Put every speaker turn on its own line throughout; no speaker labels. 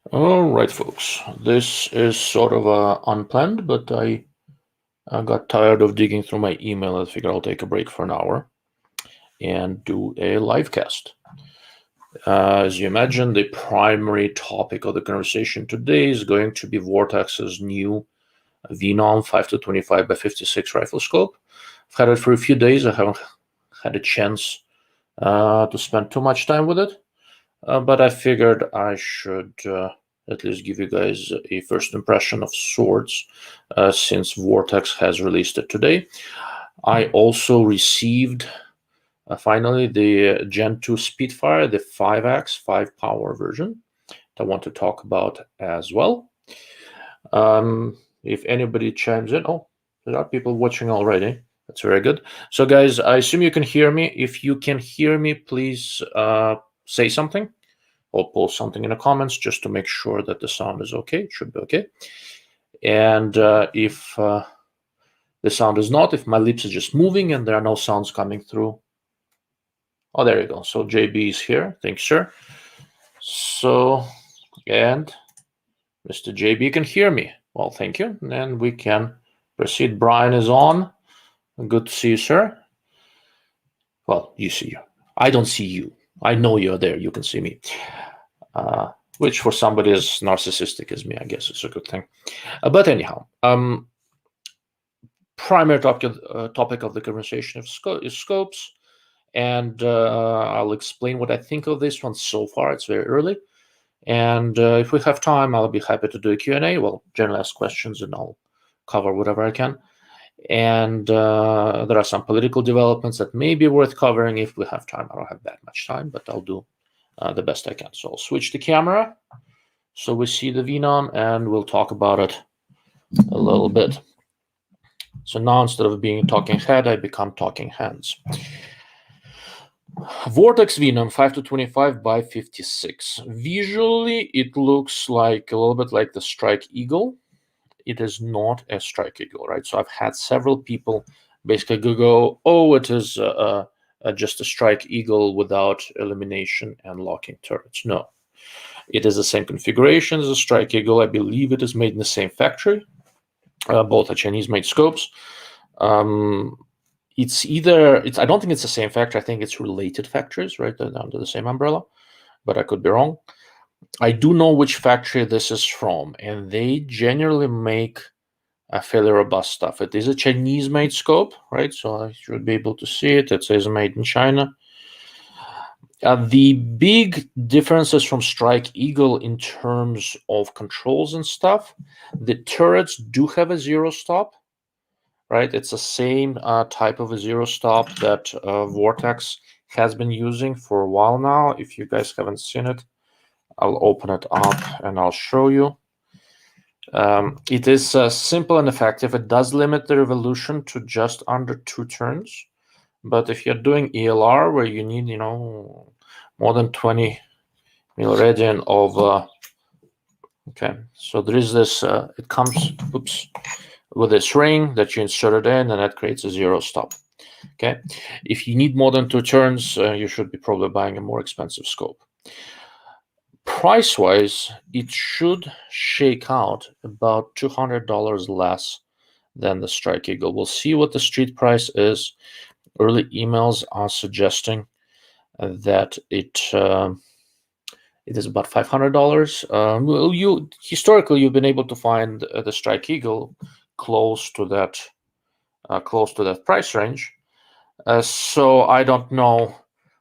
All right, folks. This is sort of unplanned, but I got tired of digging through my email and figured I'll take a break for an hour and do a live cast. As you imagine, the primary topic of the conversation today is going to be Vortex's new Venom 5-25 by 56 rifle scope. I've had it for a few days. I haven't had a chance to spend too much time with it, but I figured I should at least give you guys a first impression of sorts since Vortex has released it today. I also received finally the Gen 2 Spitfire, the 5X 5 power version that I want to talk about as well. If anybody chimes in, there are people watching already. That's very good. So guys, I assume you can hear me. If you can hear me, please say something or post something in the comments just to make sure that the sound is okay. It should be okay. And if the sound is not, if my lips are just moving and there are no sounds coming through. Oh, there you go. So JB is here. Thanks, sir. So, and Mr. JB can hear me. Well, thank you. And then we can proceed. Brian is on. Good to see you, sir. Well, you see you. I don't see you. I know you're there. You can see me. Which for somebody as narcissistic as me, I guess is a good thing. But anyhow, primary topic of the conversation is scopes. And I'll explain what I think of this one so far. It's very early. And if we have time, I'll be happy to do a Q&A. Well, generally ask questions and I'll cover whatever I can. And there are some political developments that may be worth covering if we have time. I don't have that much time, but I'll do the best I can. So I'll switch the camera so we see the Venom and we'll talk about it a little bit. So now instead of being talking head, I become talking hands. Vortex Venom 5-25 by 56. Visually, it looks like a little bit like the Strike Eagle. It is not a Strike Eagle, right? So I've had several people basically go, oh, it is just a Strike Eagle without illumination and locking turrets. No, it is the same configuration as a Strike Eagle. I believe it is made in the same factory. Both are Chinese-made scopes. I don't think it's the same factory. I think it's related factories, right? They're under the same umbrella, but I could be wrong. I do know which factory this is from, and they generally make a fairly robust stuff. It is a Chinese-made scope, right? So I should be able to see it. It says made in China. The big differences from Strike Eagle in terms of controls and stuff, the turrets do have a zero stop, right? It's the same type of a zero stop that Vortex has been using for a while now. If you guys haven't seen it, I'll open it up and I'll show you. It is simple and effective. It does limit the revolution to just under 2 turns. But if you're doing ELR where you need, more than 20 milliradian of, okay, so there is this, it comes, with this ring that you insert it in, and that creates a zero stop. Okay, if you need more than 2 turns, you should be probably buying a more expensive scope. Price-wise, it should shake out about $200 less than the Strike Eagle. We'll see what the street price is. Early emails are suggesting that it is about $500. Historically, you've been able to find the Strike Eagle close to that price range. So I don't know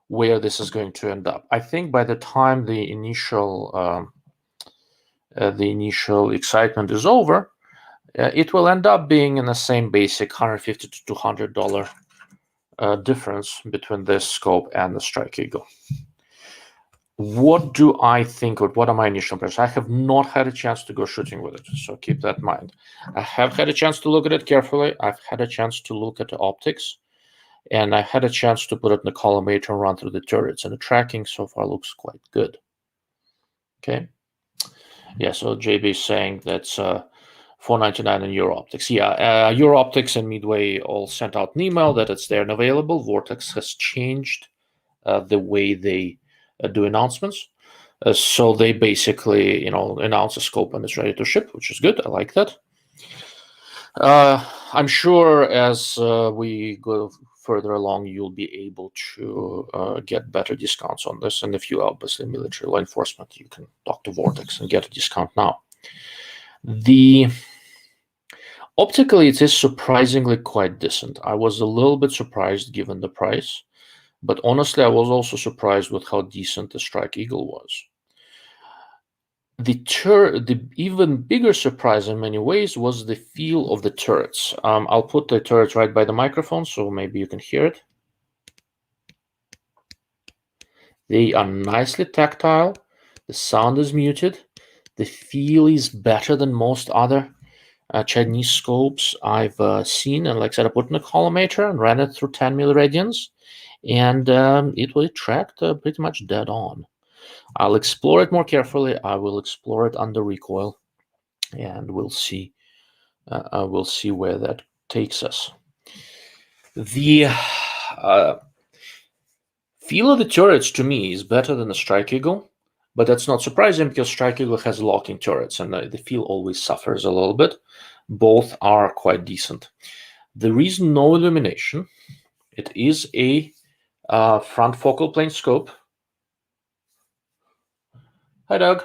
where this is going to end up. I think by the time the initial excitement is over, it will end up being in the same basic $150 to $200 difference between this scope and the Strike Eagle. What do I think? What are my initial impressions? I have not had a chance to go shooting with it, so keep that in mind. I have had a chance to look at it carefully. I've had a chance to look at the optics, and I had a chance to put it in the collimator and run through the turrets, and the tracking so far looks quite good. Okay. Yeah, so JB is saying that's $4.99 in Euro-Optics. Yeah, Euro-Optics and Midway all sent out an email that it's there and available. Vortex has changed the way they do announcements. So they basically, announce a scope and it's ready to ship, which is good. I like that. I'm sure as we go further along, you'll be able to get better discounts on this. And if you obviously military law enforcement, you can talk to Vortex and get a discount now. Optically, it is surprisingly quite decent. I was a little bit surprised given the price, but honestly, I was also surprised with how decent the Strike Eagle was. The even bigger surprise in many ways was the feel of the turrets. I'll put the turrets right by the microphone, so maybe you can hear it. They are nicely tactile. The sound is muted. The feel is better than most other Chinese scopes I've seen. And like I said, I put in a collimator and ran it through 10 milliradians, and it tracked pretty much dead on. I'll explore it more carefully. I will explore it under recoil, and we'll see. We'll see where that takes us. The feel of the turrets to me is better than the Strike Eagle, but that's not surprising because Strike Eagle has locking turrets, and the feel always suffers a little bit. Both are quite decent. There is no illumination. It is a front focal plane scope. Hi, Doug.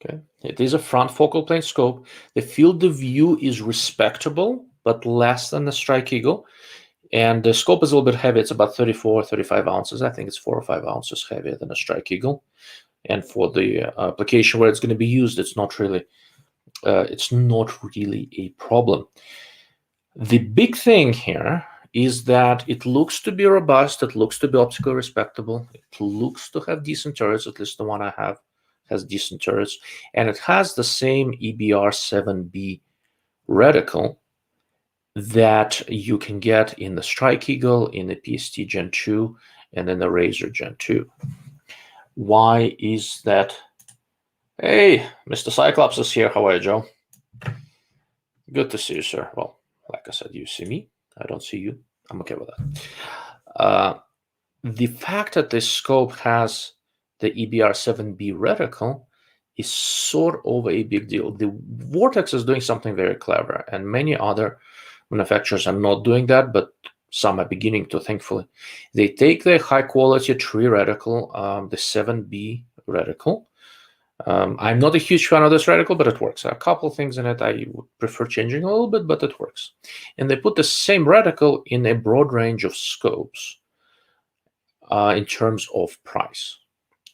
Okay, it is a front focal plane scope. The field of view is respectable, but less than the Strike Eagle. And the scope is a little bit heavy. It's about 34, 35 ounces. I think it's 4 or 5 ounces heavier than a Strike Eagle. And for the application where it's going to be used, it's not really a problem. The big thing here is that it looks to be robust. It looks to be optically respectable. It looks to have decent turrets. At least the one I have has decent turrets. And it has the same EBR-7B reticle that you can get in the Strike Eagle, in the PST Gen2, and in the Razor Gen2. Why is that? Hey, Mr. Cyclops is here. How are you, Joe? Good to see you, sir. Well, like I said, you see me. I don't see you. I'm okay with that. The fact that this scope has the EBR-7B reticle is sort of a big deal. The Vortex is doing something very clever, and many other manufacturers are not doing that, but some are beginning to, thankfully. They take the high-quality tree reticle, the 7B reticle. I'm not a huge fan of this reticle, but it works. A couple of things in it I would prefer changing a little bit, but it works. And they put the same reticle in a broad range of scopes in terms of price.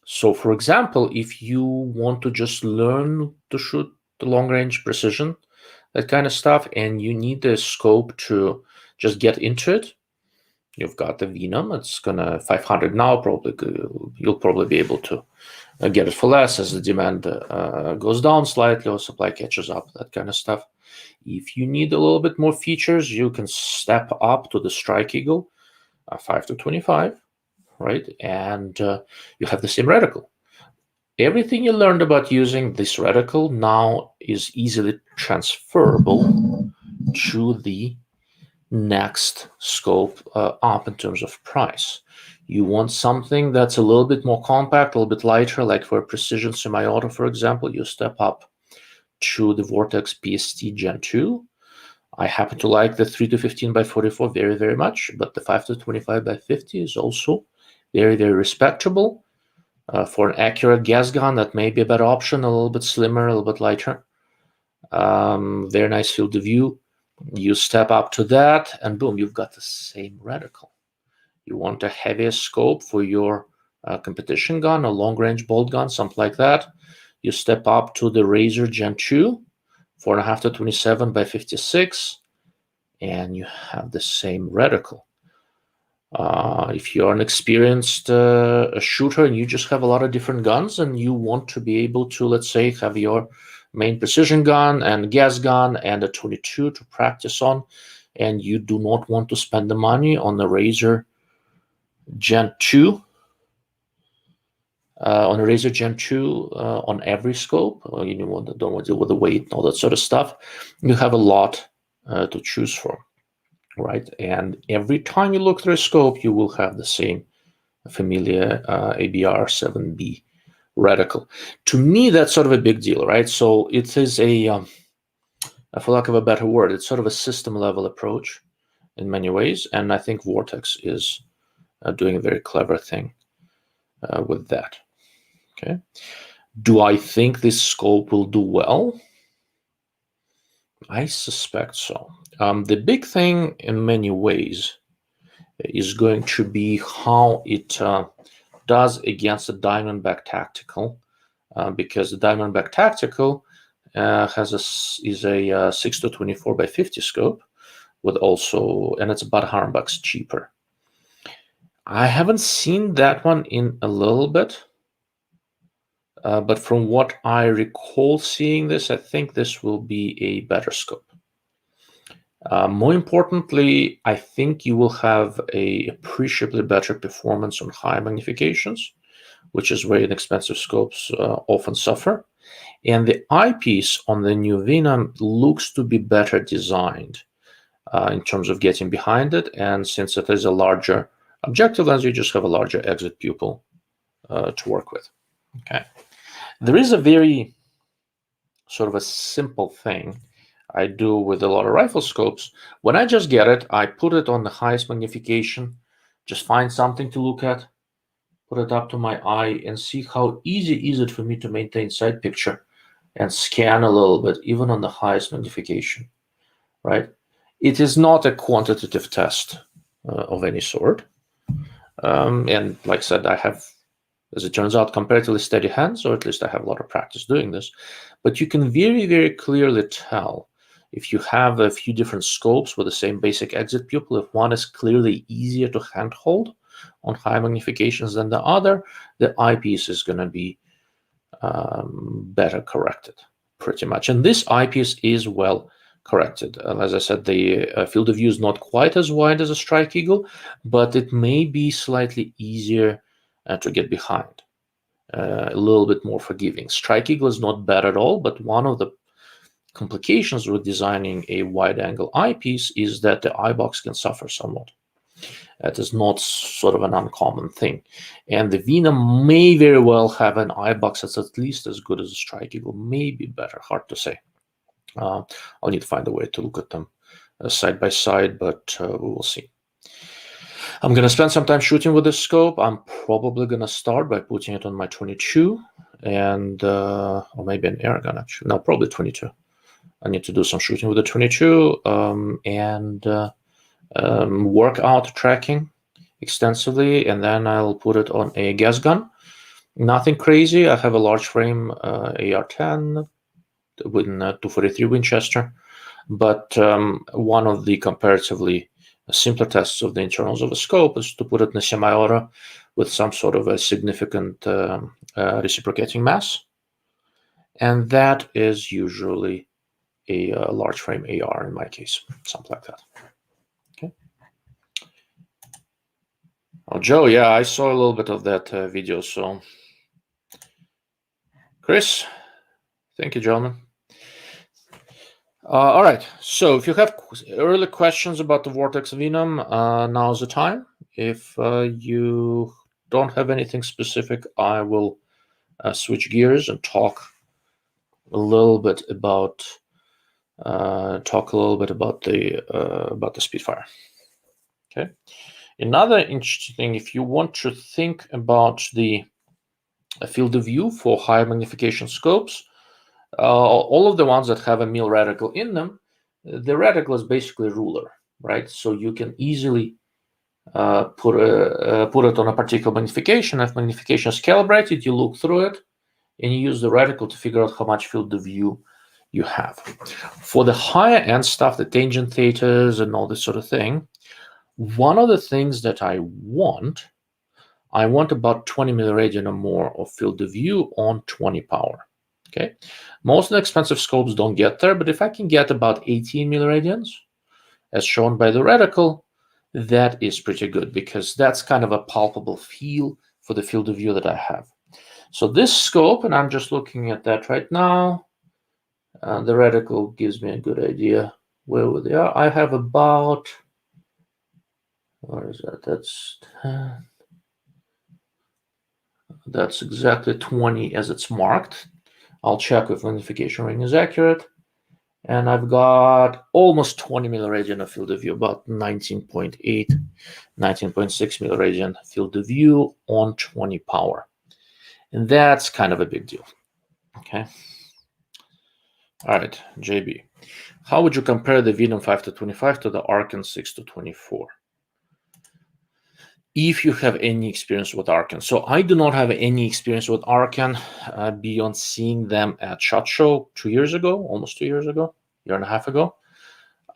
So, for example, if you want to just learn to shoot the long-range precision, that kind of stuff, and you need the scope to just get into it, you've got the Venom. It's gonna 500 now. Probably you'll probably be able to get it for less as the demand goes down slightly or supply catches up. That kind of stuff. If you need a little bit more features, you can step up to the Strike Eagle, 5 to 25, right? And you have the same reticle. Everything you learned about using this reticle now is easily transferable to the next scope up in terms of price. You want something that's a little bit more compact, a little bit lighter, like for precision semi-auto, for example, you step up to the Vortex PST Gen2. I happen to like the 3 to 15 by 44 very, very much, but the 5 to 25 by 50 is also very, very respectable. For an accurate gas gun, that may be a better option, a little bit slimmer, a little bit lighter. Very nice field of view. You step up to that, and boom, you've got the same reticle. You want a heavier scope for your competition gun, a long-range bolt gun, something like that. You step up to the Razor Gen2, 4.5 to 27 by 56, and you have the same reticle. If you're an experienced shooter and you just have a lot of different guns and you want to be able to, let's say, have your main precision gun and gas gun and a 22 to practice on, and you do not want to spend the money on the Razor Gen2, on every scope, or you don't want to deal with the weight and all that sort of stuff, you have a lot to choose from. Right, and every time you look through a scope, you will have the same familiar ABR 7B reticle. To me, that's sort of a big deal, right? So it is a, for lack of a better word, it's sort of a system level approach in many ways. And I think Vortex is doing a very clever thing with that. Okay. Do I think this scope will do well? I suspect so. The big thing in many ways is going to be how it does against the Diamondback Tactical, because the Diamondback Tactical is a 6 to 24 by 50 scope with also, and it's about $100 cheaper. I haven't seen that one in a little bit, but from what I recall seeing this, I think this will be a better scope. More importantly, I think you will have a appreciably better performance on high magnifications, which is where inexpensive scopes often suffer. And the eyepiece on the new Venom looks to be better designed in terms of getting behind it. And since it is a larger objective lens, you just have a larger exit pupil to work with. Okay. There is a very sort of a simple thing I do with a lot of rifle scopes. When I just get it, I put it on the highest magnification, just find something to look at, put it up to my eye, and see how easy is it for me to maintain side picture and scan a little bit, even on the highest magnification, right? It is not a quantitative test of any sort. And like I said, I have, as it turns out, comparatively steady hands, or at least I have a lot of practice doing this. But you can very, very clearly tell if you have a few different scopes with the same basic exit pupil, if one is clearly easier to handhold on high magnifications than the other, the eyepiece is going to be better corrected, pretty much. And this eyepiece is well corrected. As I said, the field of view is not quite as wide as a Strike Eagle, but it may be slightly easier to get behind, a little bit more forgiving. Strike Eagle is not bad at all, but one of the complications with designing a wide-angle eyepiece is that the eye box can suffer somewhat. That is not sort of an uncommon thing. And the Venom may very well have an eye box that's at least as good as a Strike Eagle, maybe better, hard to say. I'll need to find a way to look at them side by side, but we will see. I'm going to spend some time shooting with this scope. I'm probably going to start by putting it on my 22 and, or maybe an air gun actually. No, probably 22. I need to do some shooting with the 22 and work out tracking extensively, and then I'll put it on a gas gun. Nothing crazy. I have a large frame AR-10 with a 243 Winchester, but one of the comparatively simpler tests of the internals of a scope is to put it in a semi-auto with some sort of a significant reciprocating mass, and that is usually a large frame AR in my case, something like that. Okay. Oh, Joe, yeah, I saw a little bit of that video. So, Chris, thank you, gentlemen. All right. So, if you have early questions about the Vortex Venom, now's the time. If you don't have anything specific, I will switch gears and talk a little bit about the Spitfire. Okay. Another interesting thing, if you want to think about the field of view for high magnification scopes, all of the ones that have a mil reticle in them, the reticle is basically a ruler, right? So you can easily put it on a particular magnification. If magnification is calibrated, you look through it and you use the reticle to figure out how much field of view you have. For the higher end stuff, the tangent thetas and all this sort of thing, one of the things that I want about 20 milliradian or more of field of view on 20 power. Okay, most of the expensive scopes don't get there, but if I can get about 18 milliradians, as shown by the reticle, that is pretty good because that's kind of a palpable feel for the field of view that I have. So this scope, and I'm just looking at that right now, the reticle gives me a good idea where they are. I have about, where is that? That's 10. That's exactly 20 as it's marked. I'll check if magnification ring is accurate. And I've got almost 20 milliradian of field of view, about 19.8, 19.6 milliradian field of view on 20 power. And that's kind of a big deal. Okay. All right, JB. How would you compare the Venom 5-25 to the Arkan 6-24? If you have any experience with Arkan. So I do not have any experience with Arkan beyond seeing them at SHOT Show 2 years ago, almost 2 years ago, year and a half ago.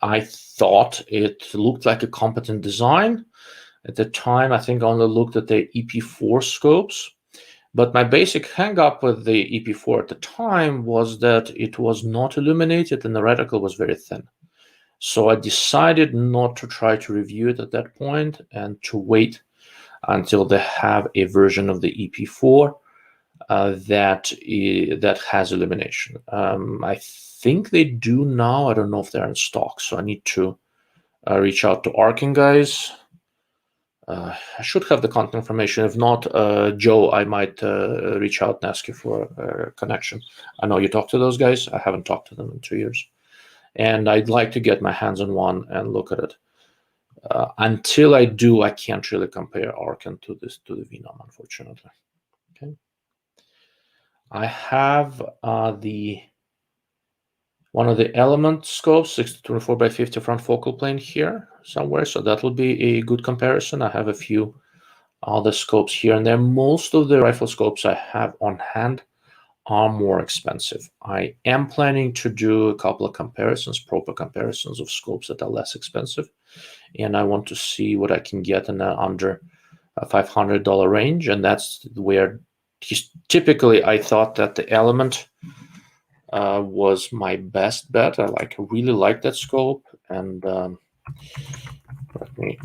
I thought it looked like a competent design. At the time, I think I only looked at the EP4 scopes. But my basic hang-up with the EP4 at the time was that it was not illuminated and the reticle was very thin. So I decided not to try to review it at that point and to wait until they have a version of the EP4 that has illumination. I think they do now. I don't know if they're in stock, so I need to reach out to Arkan guys. I should have the contact information. If not, Joe, I might reach out and ask you for a connection. I know you talked to those guys. I haven't talked to them in 2 years. And I'd like to get my hands on one and look at it. Until I do, I can't really compare Arkan to the Venom, unfortunately. Okay. I have one of the element scopes, 6-24 by 50 front focal plane here somewhere, so that will be a good comparison. I have a few other scopes here and there. Most of the rifle scopes I have on hand are more expensive. I am planning to do a couple of comparisons, proper comparisons of scopes that are less expensive, and I want to see what I can get in under a $500 range, and that's where typically I thought that the element was my best bet. I really like that scope, and let me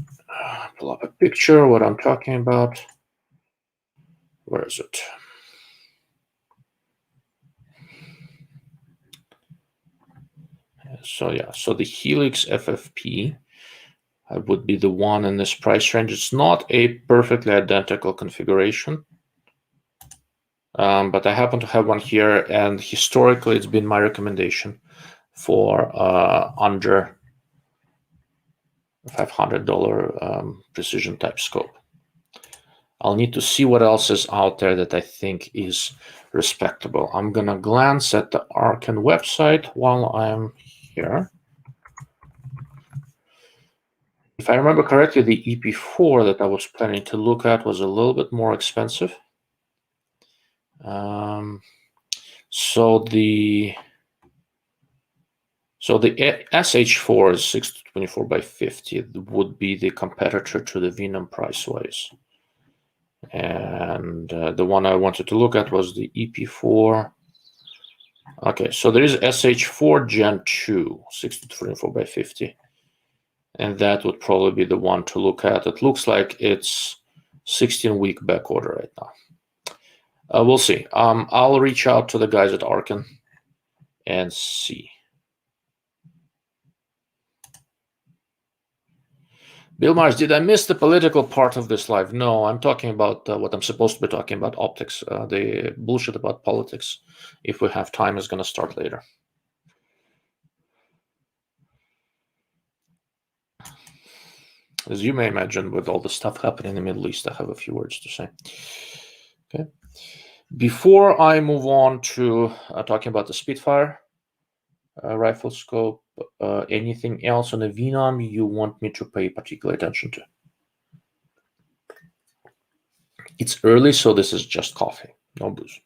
pull up a picture of what I'm talking about. Where is it? So yeah, so the Helix FFP would be the one in this price range. It's not a perfectly identical configuration, but I happen to have one here, and historically it's been my recommendation for under $500 precision type scope. I'll need to see what else is out there that I think is respectable. I'm gonna glance at the Arkan website while I'm here. If I remember correctly, the EP4 that I was planning to look at was a little bit more expensive. So the SH4 is 6-24 by 50 would be the competitor to the Venom price-wise. And the one I wanted to look at was the EP4. Okay, so there is SH4 Gen2, 6-24 by 50. And that would probably be the one to look at. It looks like it's 16-week back order right now. We'll see. I'll reach out to the guys at Arkan and see. Bill Mars, did I miss the political part of this live? No, I'm talking about what I'm supposed to be talking about, optics. The bullshit about politics, if we have time, is going to start later. As you may imagine, with all the stuff happening in the Middle East, I have a few words to say. Okay. Before I move on to talking about the Spitfire rifle scope, anything else on the Venom you want me to pay particular attention to? It's early, so this is just coffee, no booze.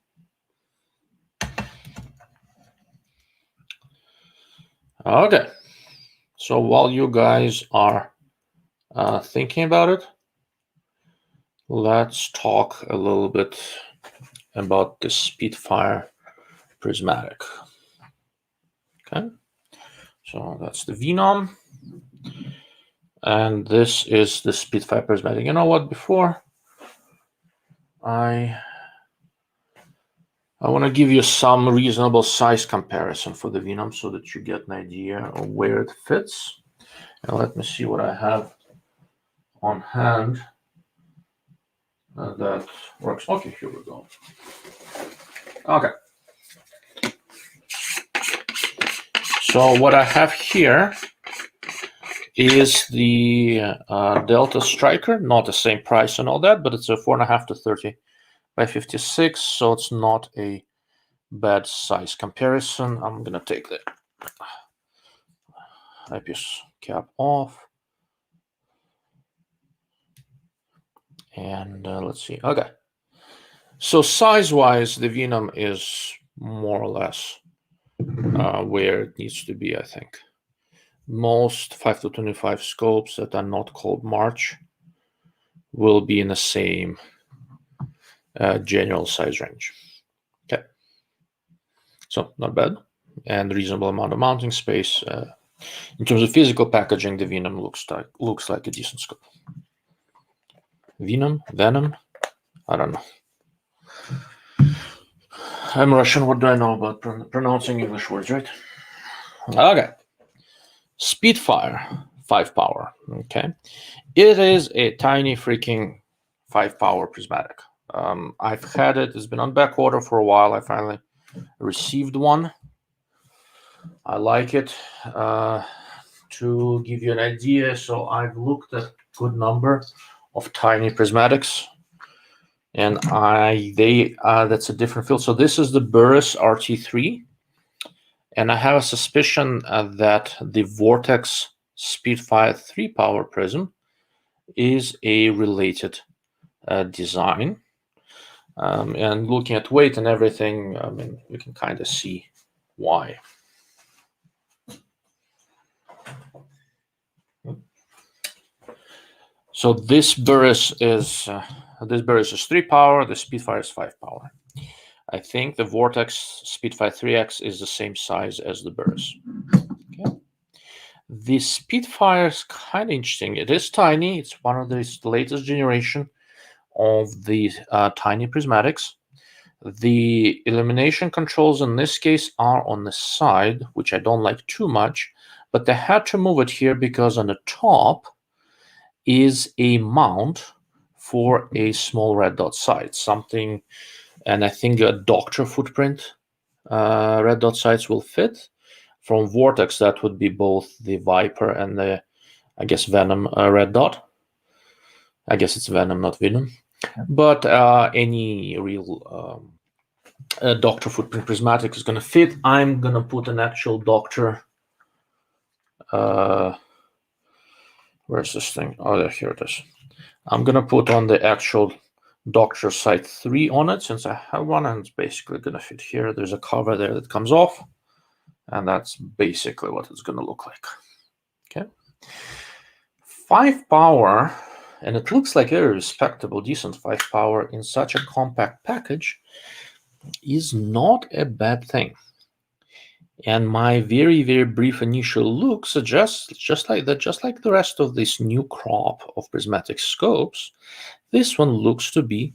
Okay. So while you guys are thinking about it, let's talk a little bit about the Spitfire Prismatic. Okay, so that's the Venom, and this is the Spitfire Prismatic. You know what? Before I want to give you some reasonable size comparison for the Venom so that you get an idea of where it fits. And let me see what I have on hand that works. Okay, here we go. Okay. So what I have here is the Delta Striker, not the same price and all that, but it's a 4.5 to 30 by 56, so it's not a bad size comparison. I'm gonna take the eyepiece cap off, and let's see. Okay, so size-wise, the Venom is more or less where it needs to be, I think. Most 5 to 25 scopes that are not called March will be in the same general size range. Okay, so not bad, and reasonable amount of mounting space. In terms of physical packaging, the Venom looks like a decent scope. Venom, I don't know. I'm Russian. What do I know about pronouncing English words, right? Okay. Spitfire 5 power. Okay, it is a tiny freaking 5 power prismatic. I've had it. It's been on back order for a while. I finally received one. I like it. To give you an idea, so I've looked at a good number of tiny prismatics, and that's a different field. So this is the Burris RT3, and I have a suspicion that the Vortex Spitfire 3 power prism is a related design. And looking at weight and everything, I mean, you can kind of see why. So this Burris is 3 power. The Spitfire is 5 power. I think the Vortex Spitfire 3X is the same size as the Burris. Okay. The Spitfire is kind of interesting. It is tiny. It's one of the latest generation of the tiny prismatics. The illumination controls in this case are on the side, which I don't like too much, but they had to move it here because on the top is a mount for a small red dot sight, something, and I think a doctor footprint red dot sights will fit. From Vortex, that would be both the Viper and the, I guess, Venom red dot. I guess it's Venom, not Venom. But any real doctor footprint prismatic is going to fit. I'm going to put an actual doctor. Where's this thing? Oh, here it is. I'm going to put on the actual Doctor Sight 3 on it, since I have one, and it's basically going to fit here. There's a cover there that comes off, and that's basically what it's going to look like. Okay. 5 power, and it looks like a respectable, decent 5 power in such a compact package is not a bad thing. And my very, very brief initial look suggests just like the rest of this new crop of prismatic scopes, this one looks to be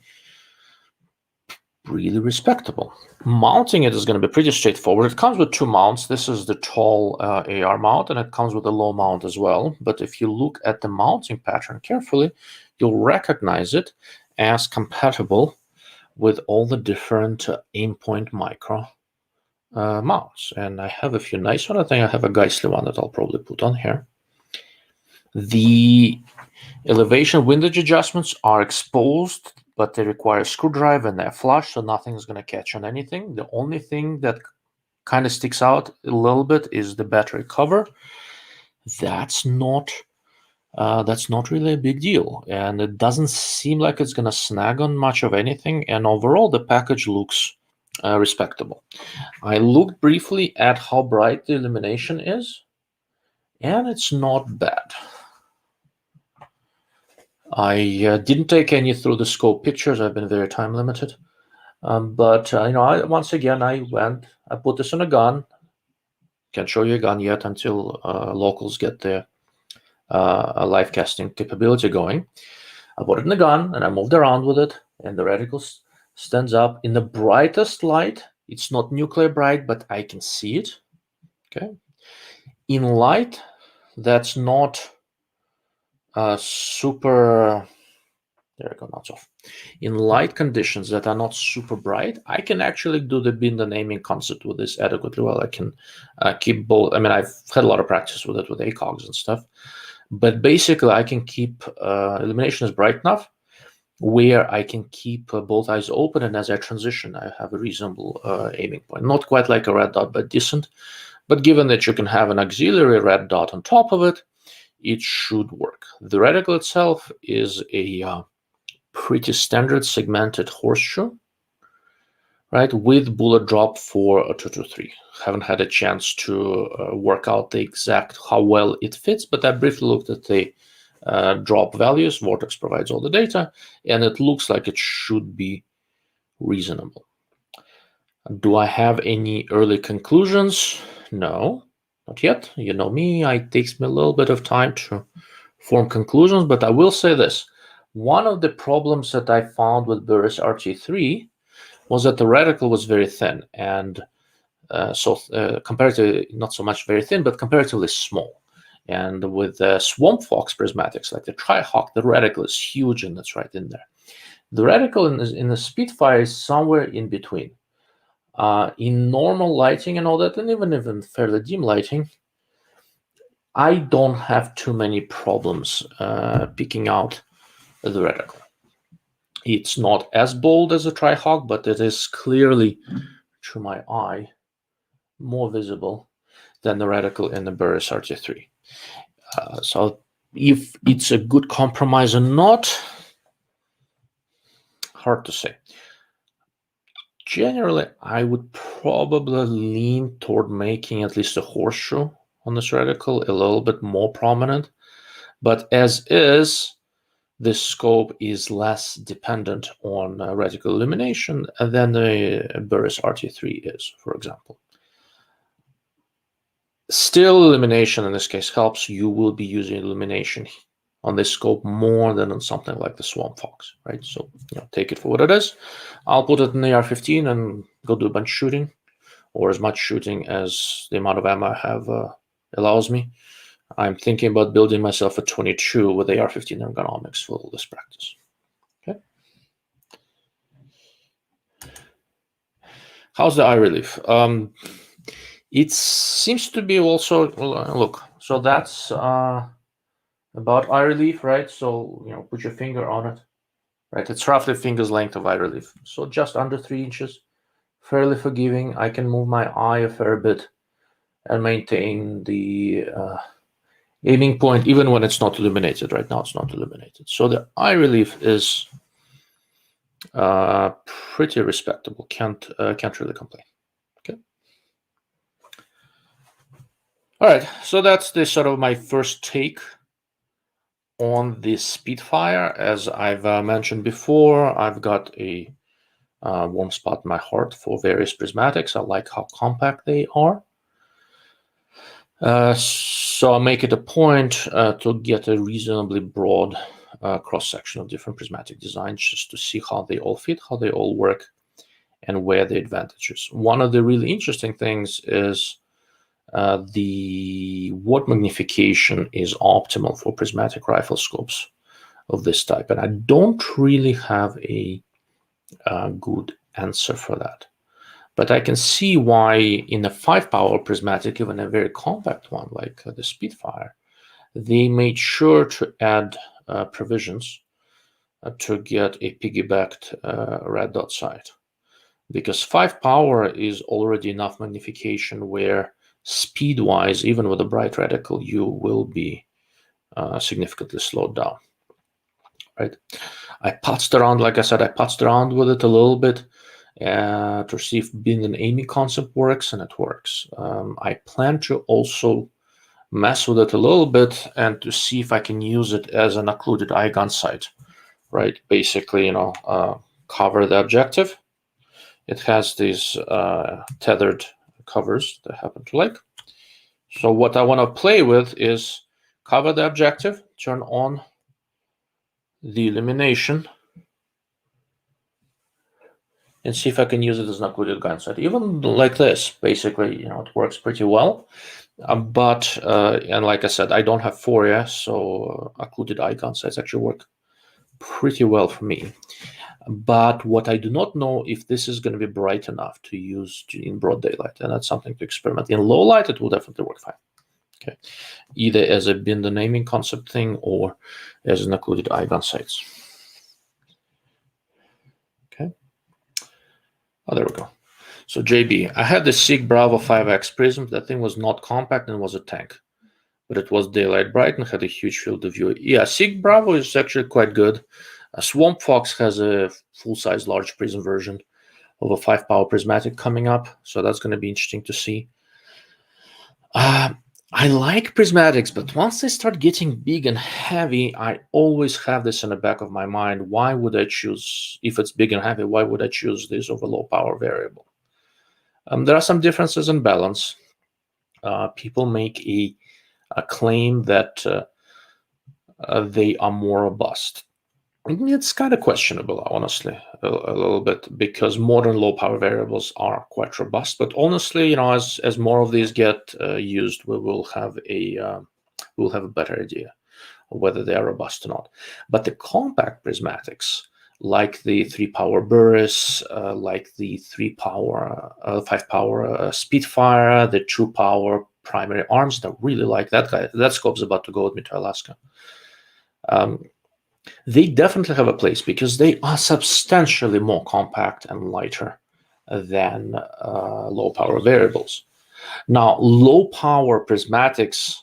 really respectable. Mounting it is going to be pretty straightforward. It comes with 2 mounts. This is the tall AR mount, and it comes with a low mount as well. But if you look at the mounting pattern carefully, you'll recognize it as compatible with all the different Aimpoint micro mounts. And I have a few nice ones. I think I have a Geissele one that I'll probably put on here. The elevation windage adjustments are exposed, but they require a screwdriver and they're flush, so nothing's going to catch on anything. The only thing that kind of sticks out a little bit is the battery cover. That's not really a big deal, and it doesn't seem like it's going to snag on much of anything. And overall, the package looks respectable. I looked briefly at how bright the illumination is, and it's not bad. I didn't take any through the scope pictures. I've been very time limited. But once again, I put this on a gun. Can't show you a gun yet until locals get their live casting capability going. I put it in the gun and I moved around with it, and the reticle stands up in the brightest light. It's not nuclear bright, but I can see it. Okay. In light that's not super There we go, now it's off. In light conditions that are not super bright, I can actually do the bin the naming concept with this adequately well. I can keep both. I mean, I've had a lot of practice with it with Acogs and stuff. But basically, I can keep illumination is bright enough where I can keep both eyes open, and as I transition, I have a reasonable aiming point. Not quite like a red dot, but decent. But given that you can have an auxiliary red dot on top of it, it should work. The reticle itself is a pretty standard segmented horseshoe, right, with bullet drop for a 223. Haven't had a chance to work out the exact how well it fits, but I briefly looked at the drop values. Vortex provides all the data, and it looks like it should be reasonable. Do I have any early conclusions? No, not yet. You know me, it takes me a little bit of time to form conclusions, but I will say this. One of the problems that I found with Burris RT3 was that the reticle was very thin, and comparatively, not so much very thin, but comparatively small. And with Swamp Fox prismatics, like the Tri-Hawk, the reticle is huge, and that's right in there. The reticle in the Spitfire is somewhere in between. In normal lighting and all that, and even in fairly dim lighting, I don't have too many problems picking out the reticle. It's not as bold as a Tri-Hawk, but it is clearly, to my eye, more visible than the reticle in the Burris RT3. So if it's a good compromise or not, hard to say. Generally, I would probably lean toward making at least a horseshoe on this reticle a little bit more prominent. But as is, this scope is less dependent on reticle illumination than the Burris RT3 is, for example. Still, illumination in this case helps. You will be using illumination on this scope more than on something like the Swamp Fox, right? So take it for what it is. I'll put it in the AR-15 and go do a bunch of shooting, or as much shooting as the amount of ammo I have allows me. I'm thinking about building myself a 22 with AR-15 ergonomics for all this practice. Okay. How's the eye relief? It seems to be also, look, so that's about eye relief, right? So, put your finger on it, right? It's roughly a finger's length of eye relief. So just under 3 inches, fairly forgiving. I can move my eye a fair bit and maintain the aiming point, even when it's not illuminated. Right now, it's not illuminated. So the eye relief is pretty respectable. Can't really complain. Okay. All right. So that's the sort of my first take on the Spitfire. As I've mentioned before, I've got a warm spot in my heart for various prismatics. I like how compact they are. So I make it a point to get a reasonably broad cross-section of different prismatic designs just to see how they all fit, how they all work, and where the advantages. One of the really interesting things is what magnification is optimal for prismatic rifle scopes of this type. And I don't really have a good answer for that. But I can see why in a 5-power prismatic, even a very compact one like the Spitfire, they made sure to add provisions to get a piggybacked red dot sight. Because 5-power is already enough magnification where speed-wise, even with a bright reticle, you will be significantly slowed down. Right? I putzed around, like I said, with it a little bit to see if being an aiming concept works, and it works. I plan to also mess with it a little bit and to see if I can use it as an occluded eye gun sight. Right? Basically, cover the objective. It has these tethered covers that I happen to like. So what I want to play with is cover the objective, turn on the illumination, and see if I can use it as an occluded gun sight. Even like this, basically, it works pretty well. But and like I said, I don't have 4S, so occluded eye gun sights actually work pretty well for me. But what I do not know if this is going to be bright enough to use in broad daylight, and that's something to experiment. In low light, it will definitely work fine. Okay, either as a bin the naming concept thing or as an occluded eye gun sights. Okay. Oh, there we go. So JB, I had the SIG Bravo 5X prism. That thing was not compact and was a tank, but it was daylight bright and had a huge field of view. Yeah, SIG Bravo is actually quite good. Swamp Fox has a full-size large prism version of a 5-power prismatic coming up, so that's going to be interesting to see. I like prismatics, but once they start getting big and heavy, I always have this in the back of my mind. Why would I choose, if it's big and heavy, why would I choose this over low power variable? There are some differences in balance. People make a claim that they are more robust. It's kind of questionable, honestly, a little bit, because modern low power variables are quite robust. But honestly, as more of these get used, we will have a better idea of whether they are robust or not. But the compact prismatics, like the 3-power Burris, like the 5-power Spitfire, the 2-power primary arms, I really like that guy. That scope's about to go with me to Alaska. They definitely have a place because they are substantially more compact and lighter than low power variables. Now, low power prismatics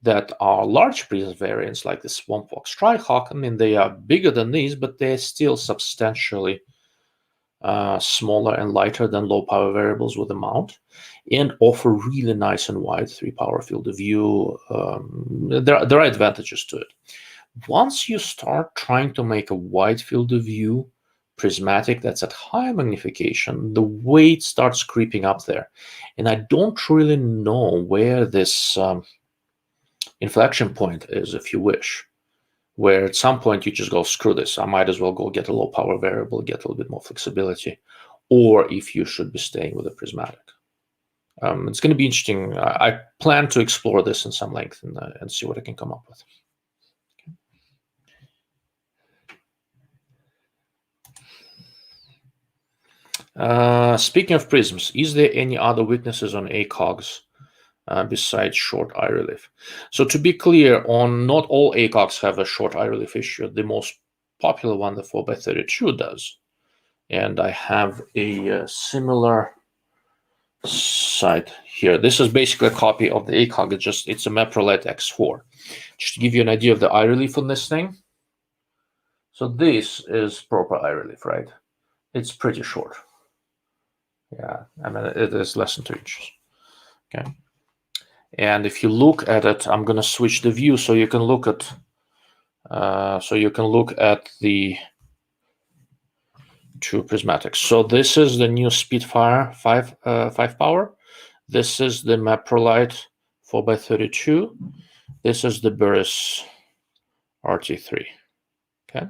that are large prism variants like the Swamp Fox Trihawk, I mean, they are bigger than these, but they're still substantially smaller and lighter than low power variables with a mount, and offer really nice and wide 3-power field of view. There are advantages to it. Once you start trying to make a wide field of view prismatic that's at high magnification, the weight starts creeping up there. And I don't really know where this inflection point is, if you wish, where at some point you just go, screw this, I might as well go get a low power variable, get a little bit more flexibility, or if you should be staying with a prismatic. It's going to be interesting. I plan to explore this in some length and see what I can come up with. Speaking of prisms, is there any other weaknesses on Acogs besides short eye relief? So to be clear, not all Acogs have a short eye relief issue. The most popular one, the 4x32, does. And I have a similar sight here. This is basically a copy of the Acog. It's a Meprolite X4. Just to give you an idea of the eye relief on this thing. So this is proper eye relief, right? It's pretty short. Yeah, I mean, it is less than 2 inches. Okay. And if you look at it, I'm going to switch the view so you can look at the two prismatics. So this is the new Spitfire 5-power. This is the Meprolite 4x32. This is the Burris RT3. Okay.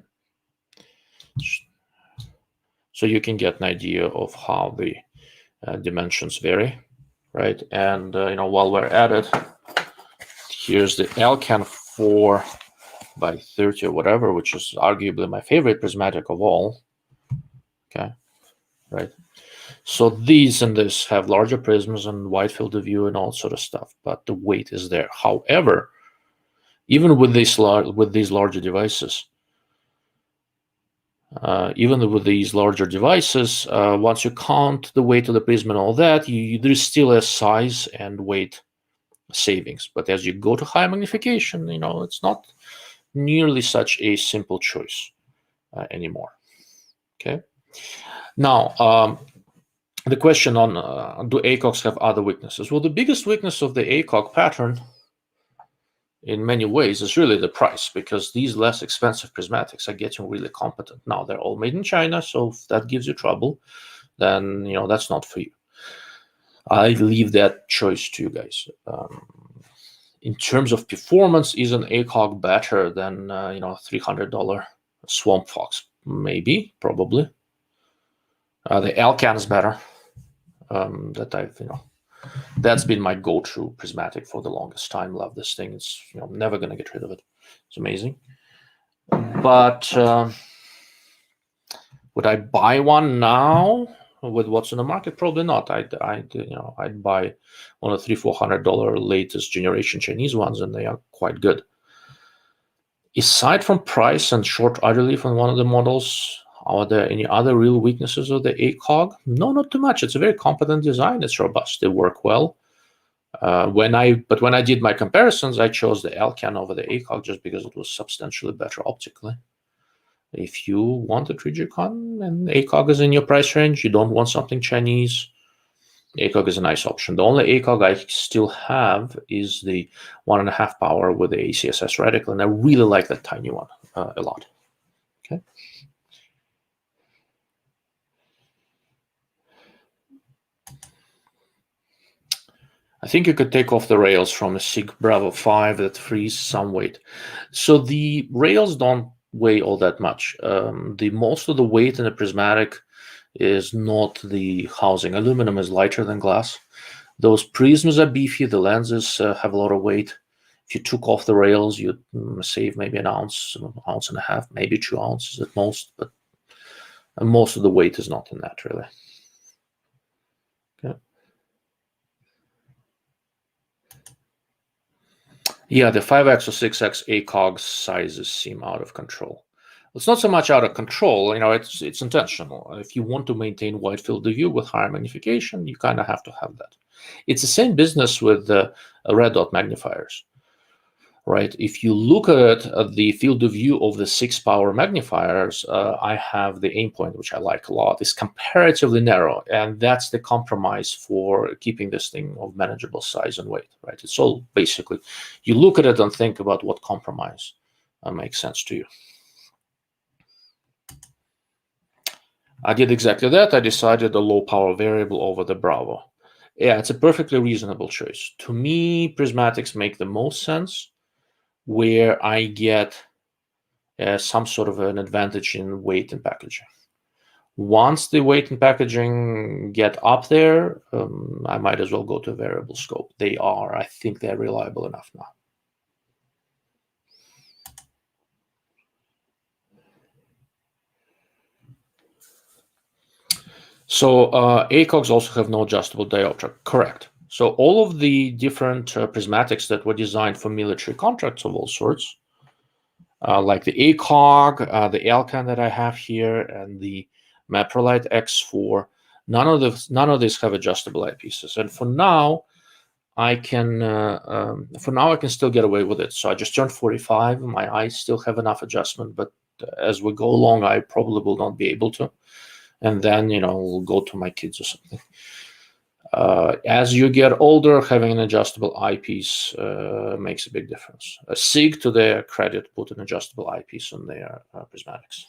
So you can get an idea of how the dimensions vary, right? And while we're at it, here's the Alcan 4x30 or whatever, which is arguably my favorite prismatic of all. Okay, right. So these and this have larger prisms and wide field of view and all sort of stuff, but the weight is there. However, even with these larger devices, once you count the weight of the prism and all that, there's still a size and weight savings. But as you go to high magnification, it's not nearly such a simple choice anymore. Okay. Now, the question on do Acogs have other weaknesses? Well, the biggest weakness of the Acog pattern in many ways is really the price, because these less expensive prismatics are getting really competent. Now, they're all made in China, so if that gives you trouble, then that's not for you. I leave that choice to you guys. In terms of performance, is an Acog better than $300 Swamp Fox? Maybe, probably. The Alcan is better. That's been my go-to prismatic for the longest time. Love this thing. It's never gonna get rid of it. It's amazing. But would I buy one now with what's in the market? Probably not. I'd buy one of $300-400 latest generation Chinese ones, and they are quite good. Aside from price and short eye relief on one of the models, are there any other real weaknesses of the ACOG? No, not too much. It's a very competent design. It's robust. They work well. When I did my comparisons, I chose the Alcan over the ACOG just because it was substantially better optically. If you want a Trigicon and ACOG is in your price range, you don't want something Chinese, ACOG is a nice option. The only ACOG I still have is the 1.5 power with the ACSS reticle, and I really like that tiny one a lot. Okay. I think you could take off the rails from a SIG Bravo 5 that frees some weight. So the rails don't weigh all that much. The most of the weight in a prismatic is not the housing. Aluminum is lighter than glass. Those prisms are beefy. The lenses have a lot of weight. If you took off the rails, you'd save maybe an ounce and a half, maybe 2 ounces at most. But most of the weight is not in that, really. Okay. Yeah, the 5x or 6x ACOG sizes seem out of control. It's not so much out of control, it's intentional. If you want to maintain wide field of view with higher magnification, you kind of have to have that. It's the same business with the red dot magnifiers, right? If you look at the field of view of the 6-power magnifiers, I have the Aimpoint, which I like a lot. It's comparatively narrow, and that's the compromise for keeping this thing of manageable size and weight, right? It's all basically, you look at it and think about what compromise makes sense to you. I did exactly that. I decided a low power variable over the Bravo. Yeah, it's a perfectly reasonable choice. To me, prismatics make the most sense where I get some sort of an advantage in weight and packaging. Once the weight and packaging get up there, I might as well go to variable scope. I think they're reliable enough now. So ACOGs also have no adjustable diopter. Correct. So all of the different prismatics that were designed for military contracts of all sorts, like the ACOG, the Alcan that I have here, and the Maprolite X4, none of these have adjustable eyepieces. And for now, I can still get away with it. So I just turned 45. My eyes still have enough adjustment, but as we go along, I probably will not be able to. And then, we'll go to my kids or something. As you get older, having an adjustable eyepiece makes a big difference. SIG, to their credit, put an adjustable eyepiece on their prismatics.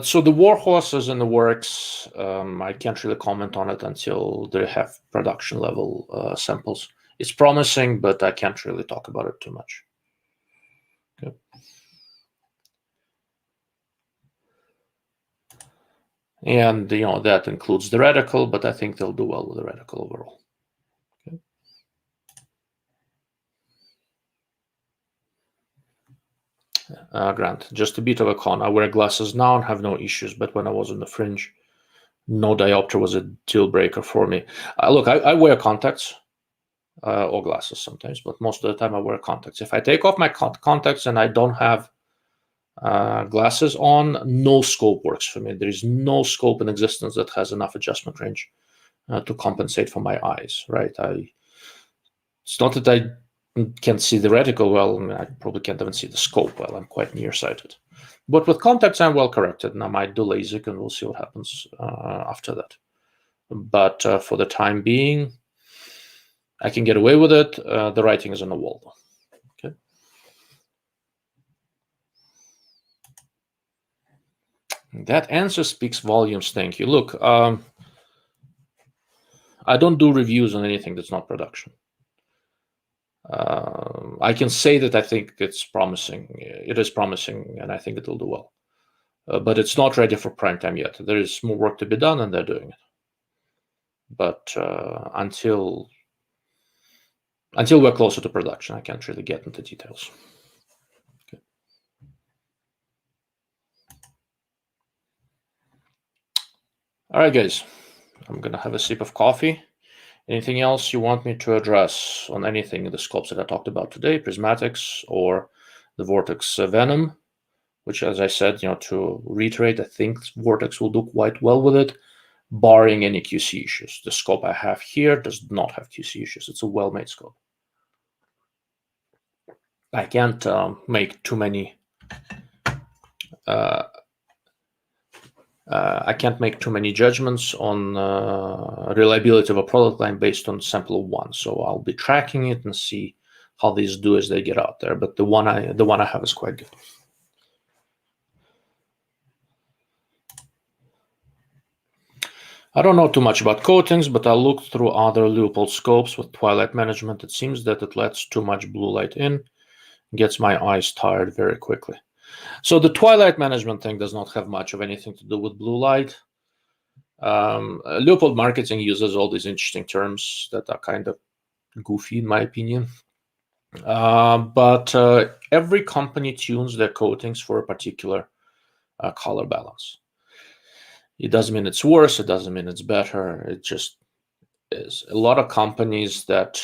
So the Warhorse is in the works. I can't really comment on it until they have production level samples. It's promising, but I can't really talk about it too much. Okay. And that includes the reticle, but I think they'll do well with the reticle overall. Okay. Grant, just a bit of a con. I wear glasses now and have no issues, but when I was on the fringe, no diopter was a deal breaker for me. Look, I wear contacts or glasses sometimes, but most of the time I wear contacts. If I take off my contacts and I don't have glasses on, no scope works for me. There is no scope in existence that has enough adjustment range to compensate for my eyes, right? It's not that I can't see the reticle well. I probably can't even see the scope well. I'm quite nearsighted. But with contacts, I'm well corrected, and I might do LASIK, and we'll see what happens after that. But for the time being, I can get away with it. The writing is on the wall, though. Okay. That answer speaks volumes. Thank you. Look, I don't do reviews on anything that's not production. I can say that I think it's promising. It is promising, and I think it'll do well. But it's not ready for prime time yet. There is more work to be done, and they're doing it. But until until we're closer to production, I can't really get into details. Okay. All right, guys, I'm gonna have a sip of coffee. Anything else you want me to address on anything in the scopes that I talked about today, Prismatics or the Vortex Venom, which, as I said, to reiterate, I think Vortex will do quite well with it, barring any QC issues. The scope I have here does not have QC issues. It's a well-made scope. I can't make too many. I can't make too many judgments on reliability of a product line based on sample one. So I'll be tracking it and see how these do as they get out there. But the one I have is quite good. I don't know too much about coatings, but I looked through other Leupold scopes with twilight management. It seems that it lets too much blue light in, gets my eyes tired very quickly. So the twilight management thing does not have much of anything to do with blue light. Leupold marketing uses all these interesting terms that are kind of goofy in my opinion. But every company tunes their coatings for a particular color balance. It doesn't mean it's worse. It doesn't mean it's better. It just is. A lot of companies that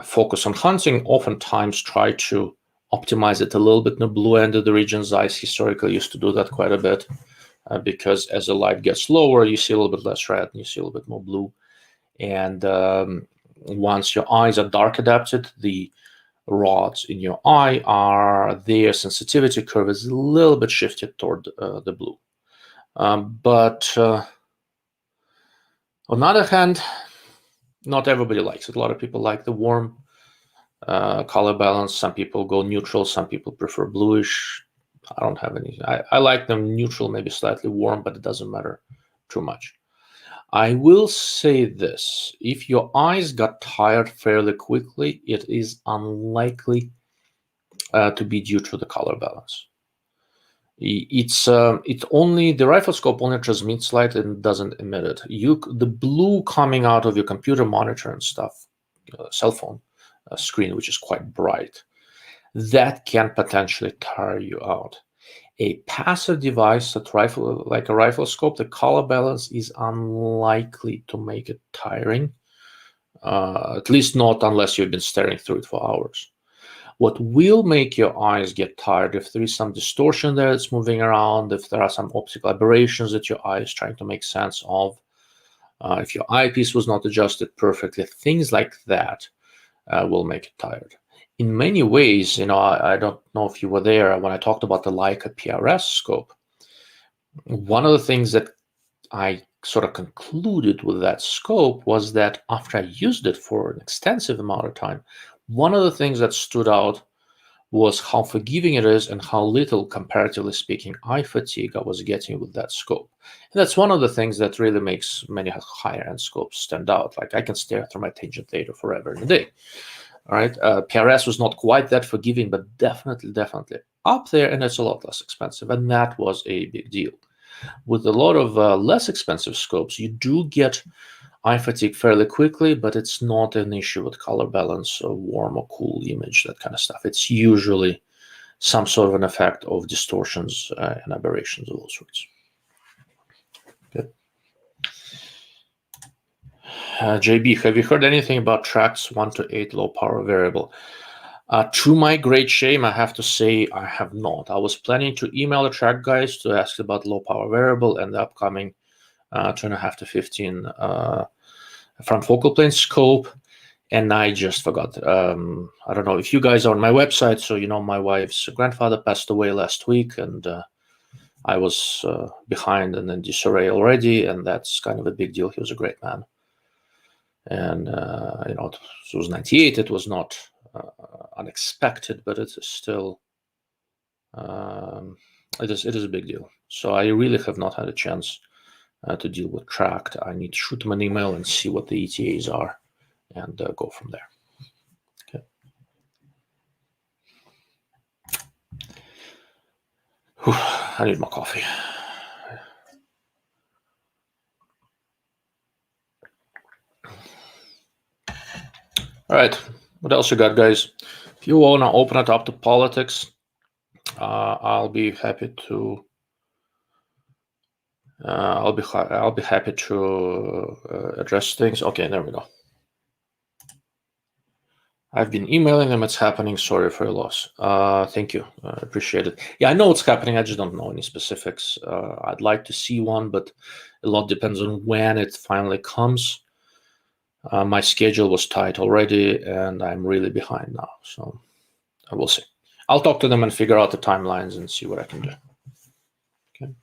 focus on hunting oftentimes try to optimize it a little bit in the blue end of the region. Zeiss historically used to do that quite a bit because as the light gets lower, you see a little bit less red and you see a little bit more blue. And once your eyes are dark adapted, the rods in your eye their sensitivity curve is a little bit shifted toward the blue. But on the other hand, not everybody likes it. A lot of people like the warm color balance. Some people go neutral. Some people prefer bluish. I don't have any. I like them neutral, maybe slightly warm, but it doesn't matter too much. I will say this. If your eyes got tired fairly quickly, it is unlikely to be due to the color balance. It's only the rifle scope only transmits light and doesn't emit it. The blue coming out of your computer monitor and stuff, cell phone screen, which is quite bright, that can potentially tire you out. A passive device like a rifle scope, the color balance is unlikely to make it tiring. At least not unless you've been staring through it for hours. What will make your eyes get tired if there is some distortion there that's moving around, if there are some optical aberrations that your eye is trying to make sense of, if your eyepiece was not adjusted perfectly, things like that will make it tired. In many ways, I don't know if you were there when I talked about the Leica PRS scope. One of the things that I sort of concluded with that scope was that after I used it for an extensive amount of time, one of the things that stood out was how forgiving it is and how little, comparatively speaking, eye fatigue I was getting with that scope. And that's one of the things that really makes many higher-end scopes stand out. Like I can stare through my tangent theta forever and a day. All right, PRS was not quite that forgiving, but definitely up there, and it's a lot less expensive, and that was a big deal. With a lot of less expensive scopes, you do get eye fatigue fairly quickly, but it's not an issue with color balance or warm or cool image, that kind of stuff. It's usually some sort of an effect of distortions and aberrations of all sorts. Good. JB, have you heard anything about tracks 1 to 8 low power variable? To my great shame, I have to say I have not. I was planning to email the track guys to ask about low power variable and the upcoming 2.5 to 15 front focal plane scope, and I just forgot. I don't know if you guys are on my website, so my wife's grandfather passed away last week, and I was behind and in disarray already, and that's kind of a big deal. He was a great man. And, it was 98. It was not unexpected, but it is still, it is a big deal. So I really have not had a chance to deal with tracked. I need to shoot them an email and see what the ETAs are and go from there. Okay. Whew, I need more coffee. All right, what else you got, guys? If you want to open it up to politics, I'll be happy to. I'll be happy to address things. Okay, there we go. I've been emailing them. It's happening. Sorry for your loss. Thank you. I appreciate it. Yeah, I know it's happening. I just don't know any specifics. I'd like to see one, but a lot depends on when it finally comes. My schedule was tight already, and I'm really behind now. So I will see. I'll talk to them and figure out the timelines and see what I can do. Okay.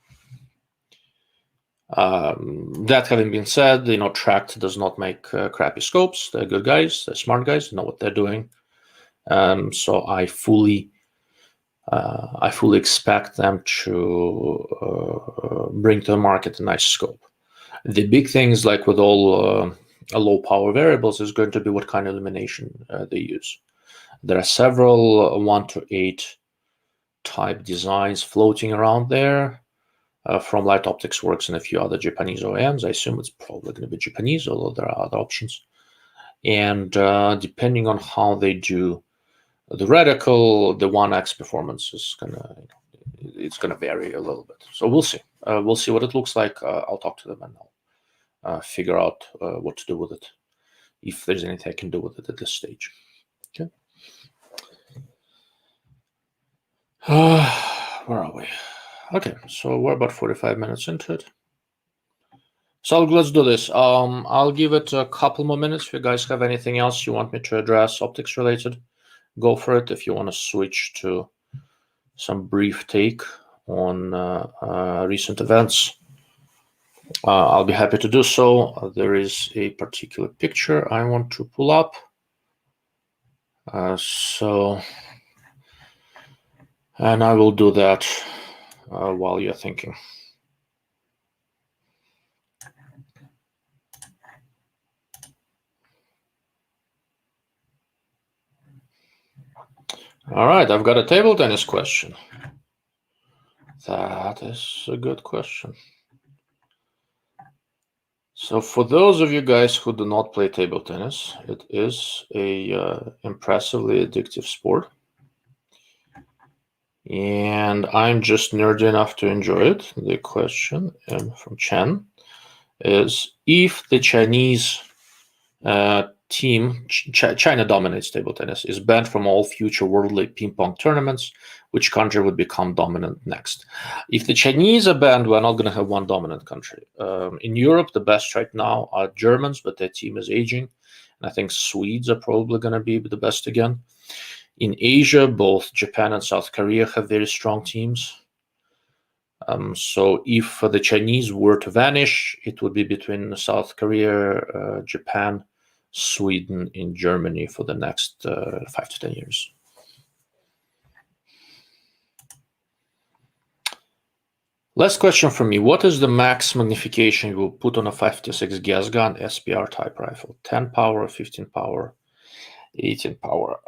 That having been said, Tract does not make crappy scopes. They're good guys. They're smart guys. They know what they're doing. So I fully expect them to bring to the market a nice scope. The big things, like with all low power variables, is going to be what kind of illumination they use. There are several 1 to 8 type designs floating around there from Light Optics Works and a few other Japanese OEMs. I assume it's probably going to be Japanese, although there are other options. And depending on how they do the reticle, the 1x performance is gonna vary a little bit. So we'll see. We'll see what it looks like. I'll talk to them and I'll figure out what to do with it, if there's anything I can do with it at this stage. Okay. Where are we? Okay, so we're about 45 minutes into it. So let's do this. I'll give it a couple more minutes. If you guys have anything else you want me to address optics related, go for it. If you want to switch to some brief take on recent events, I'll be happy to do so. There is a particular picture I want to pull up. And I will do that while you're thinking. All right, I've got a table tennis question. That is a good question. So for those of you guys who do not play table tennis, it is a impressively addictive sport. And I'm just nerdy enough to enjoy it. The question from Chen is, if the Chinese team, China dominates table tennis, is banned from all future worldly ping pong tournaments, which country would become dominant next? If the Chinese are banned, we're not going to have one dominant country. In Europe, the best right now are Germans, but their team is aging. And I think Swedes are probably going to be the best again. In Asia, both Japan and South Korea have very strong teams. So if the Chinese were to vanish, it would be between South Korea, Japan, Sweden, and Germany for the next 5 to 10 years. Last question from me. What is the max magnification you will put on a 556 gas gun SPR type rifle? 10 power, 15 power, 18 power?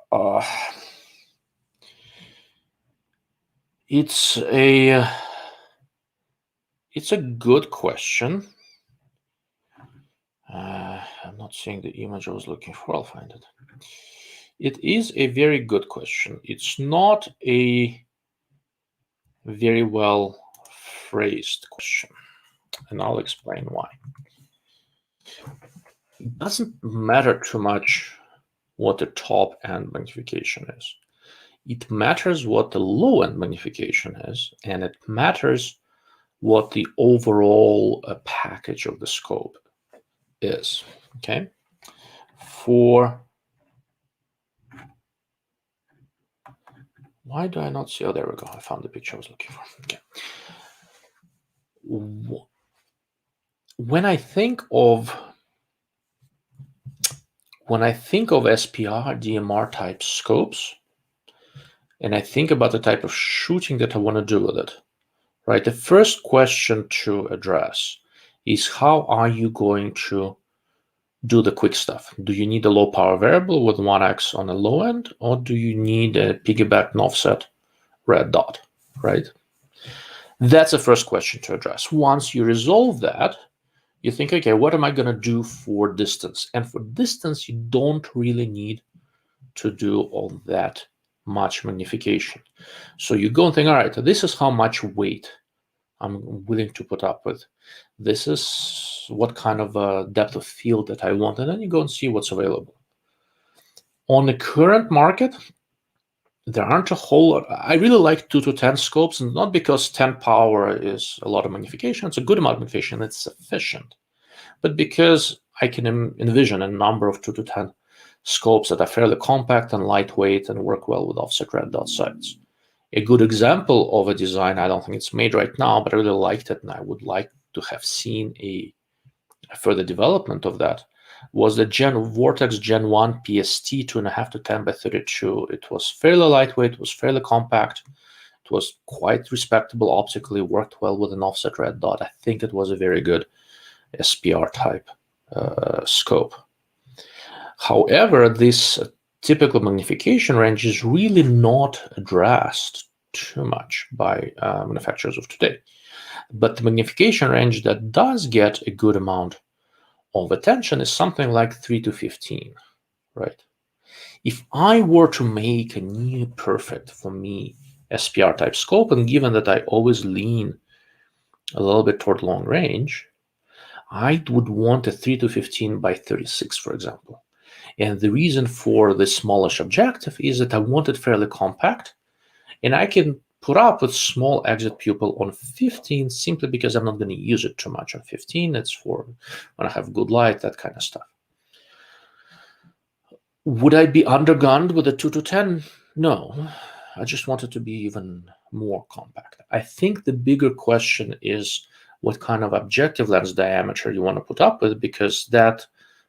It's a good question. I'm not seeing the image I was looking for. I'll find it. It is a very good question. It's not a very well phrased question, and I'll explain why. It doesn't matter too much what the top end magnification is. It matters what the low end magnification is, and it matters what the overall package of the scope is. Okay. Why do I not see? Oh, there we go. I found the picture I was looking for. Okay. When I think of SPR, DMR type scopes, and I think about the type of shooting that I want to do with it, right? The first question to address is, how are you going to do the quick stuff? Do you need a low power variable with 1x on the low end, or do you need a piggyback and offset red dot, right? That's the first question to address. Once you resolve that, you think, okay, what am I going to do for distance? And for distance, you don't really need to do all that much magnification. So you go and think, all right, this is how much weight I'm willing to put up with. This is what kind of a depth of field that I want. And then you go and see what's available. On the current market, there aren't a whole lot. I really like 2 to 10 scopes, and not because 10 power is a lot of magnification. It's a good amount of magnification. It's sufficient. But because I can envision a number of 2 to 10 scopes that are fairly compact and lightweight and work well with offset red dot sights. A good example of a design, I don't think it's made right now, but I really liked it, and I would like to have seen a further development of that, was the Vortex Gen1 PST 2.5 to 10 by 32. It was fairly lightweight, it was fairly compact, it was quite respectable optically, worked well with an offset red dot. I think it was a very good SPR type scope. However, this typical magnification range is really not addressed too much by manufacturers of today. But the magnification range that does get a good amount of attention is something like 3 to 15, right? If I were to make a near perfect, for me, SPR type scope, and given that I always lean a little bit toward long range, I would want a 3 to 15 by 36, for example. And the reason for this smallish objective is that I want it fairly compact, and I can put up with small exit pupil on 15 simply because I'm not going to use it too much on 15. It's for when I have good light, that kind of stuff. Would I be undergunned with a 2 to 10? No, I just want it to be even more compact. I think the bigger question is what kind of objective lens diameter you want to put up with, because that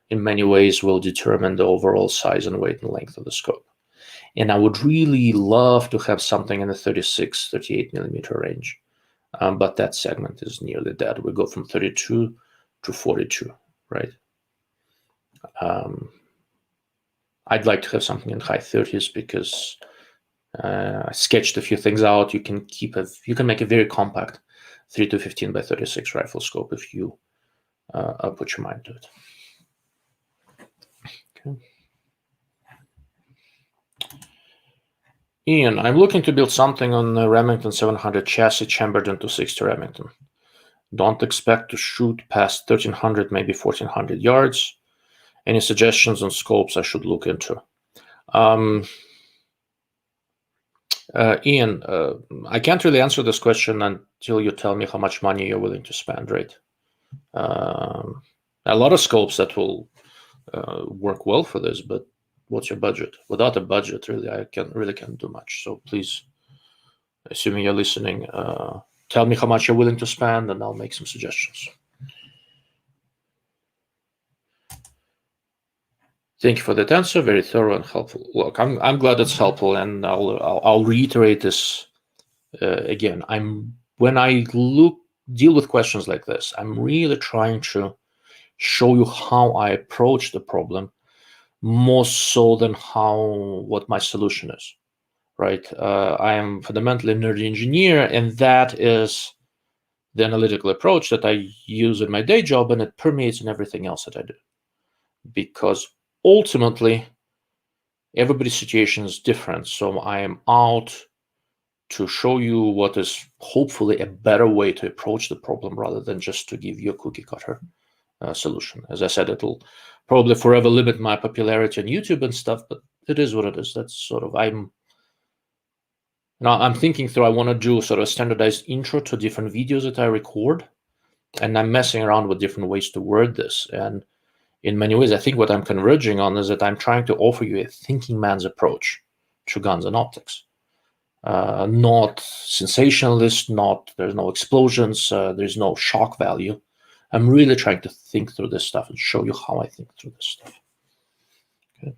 in many ways will determine the overall size and weight and length of the scope. And I would really love to have something in the 36, 38 millimeter range. But that segment is nearly dead. We go from 32 to 42, right? I'd like to have something in high 30s because I sketched a few things out. You can make a very compact 3 to 15 by 36 rifle scope if you put your mind to it. Okay. Ian, I'm looking to build something on the Remington 700 chassis chambered into 60 Remington. Don't expect to shoot past 1,300, maybe 1,400 yards. Any suggestions on scopes I should look into? Ian, I can't really answer this question until you tell me how much money you're willing to spend, right? A lot of scopes that will work well for this, but what's your budget? Without a budget, really, I can't do much. So please, assuming you're listening, tell me how much you're willing to spend, and I'll make some suggestions. Thank you for that answer. Very thorough and helpful. Look, I'm glad it's helpful, and I'll reiterate this again. When I deal with questions like this, I'm really trying to show you how I approach the problem, more so than what my solution is, right? I am fundamentally a nerdy engineer, and that is the analytical approach that I use in my day job, and it permeates in everything else that I do. Because ultimately, everybody's situation is different. So I am out to show you what is hopefully a better way to approach the problem rather than just to give you a cookie cutter solution. As I said, it'll probably forever limit my popularity on YouTube and stuff, but it is what it is. That's sort of, I'm thinking through, I want to do sort of a standardized intro to different videos that I record, and I'm messing around with different ways to word this. And in many ways, I think what I'm converging on is that I'm trying to offer you a thinking man's approach to guns and optics. Not sensationalist, there's no explosions, there's no shock value. I'm really trying to think through this stuff and show you how I think through this stuff. Okay.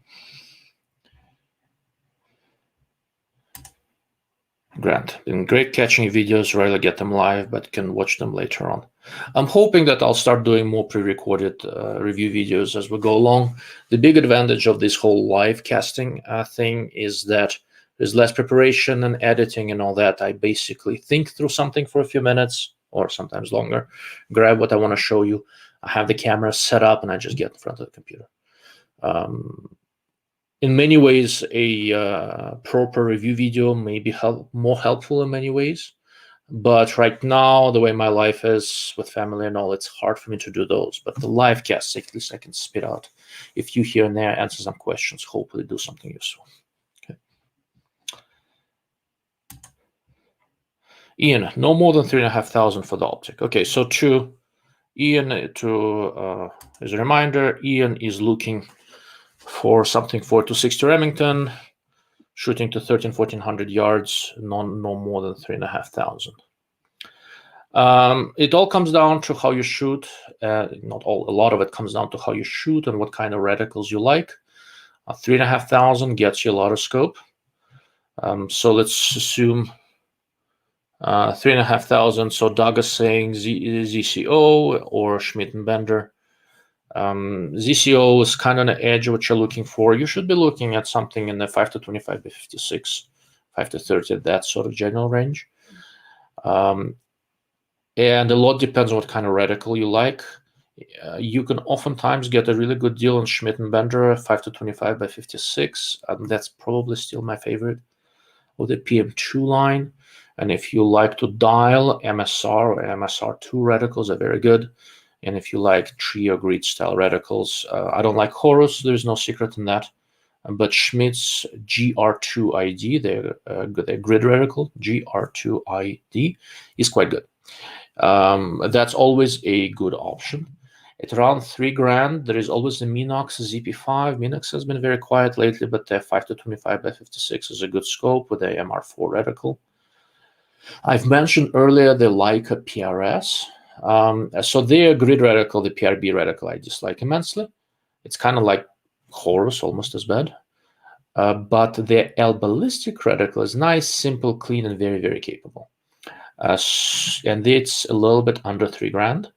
Grant, been great catching videos, rarely get them live, but can watch them later on. I'm hoping that I'll start doing more pre-recorded review videos as we go along. The big advantage of this whole live casting thing is that there's less preparation and editing and all that. I basically think through something for a few minutes, or sometimes longer, grab what I want to show you, I have the camera set up and I just get in front of the computer. In many ways, a proper review video may be more helpful in many ways. But right now, the way my life is with family and all, it's hard for me to do those. But the live casts, at least I can spit out a few here and there, answer some questions, hopefully do something useful. Okay. Ian, no more than 3,500 for the optic. Okay, so to Ian, as a reminder, Ian is looking for something for 260 Remington, shooting to 1,400 yards, no more than 3,500. It all comes down to how you shoot. Not all, a lot of it comes down to how you shoot and what kind of reticles you like. 3,500 gets you a lot of scope. So let's assume 3,500. So Doug is saying ZCO or Schmidt and Bender. ZCO is kind of the edge of what you're looking for. You should be looking at something in the 5 to 25 by 56, 5 to 30, that sort of general range. And a lot depends on what kind of reticle you like. You can oftentimes get a really good deal on Schmidt and Bender 5 to 25 by 56. That's probably still my favorite of the PM2 line. And if you like to dial, MSR or MSR2 reticles are very good. And if you like tree or grid style reticles, I don't like Horus, there's no secret in that. But Schmidt's GR2ID, their grid reticle, GR2ID, is quite good. That's always a good option. At around $3,000, there is always the Minox ZP5. Minox has been very quiet lately, but the 5 to 25 by 56 is a good scope with the MR4 reticle. I've mentioned earlier the Leica PRS. So their grid reticle, the PRB reticle, I dislike immensely. It's kind of like Horus, almost as bad. But the L ballistic reticle is nice, simple, clean, and very, very capable. And it's a little bit under $3,000.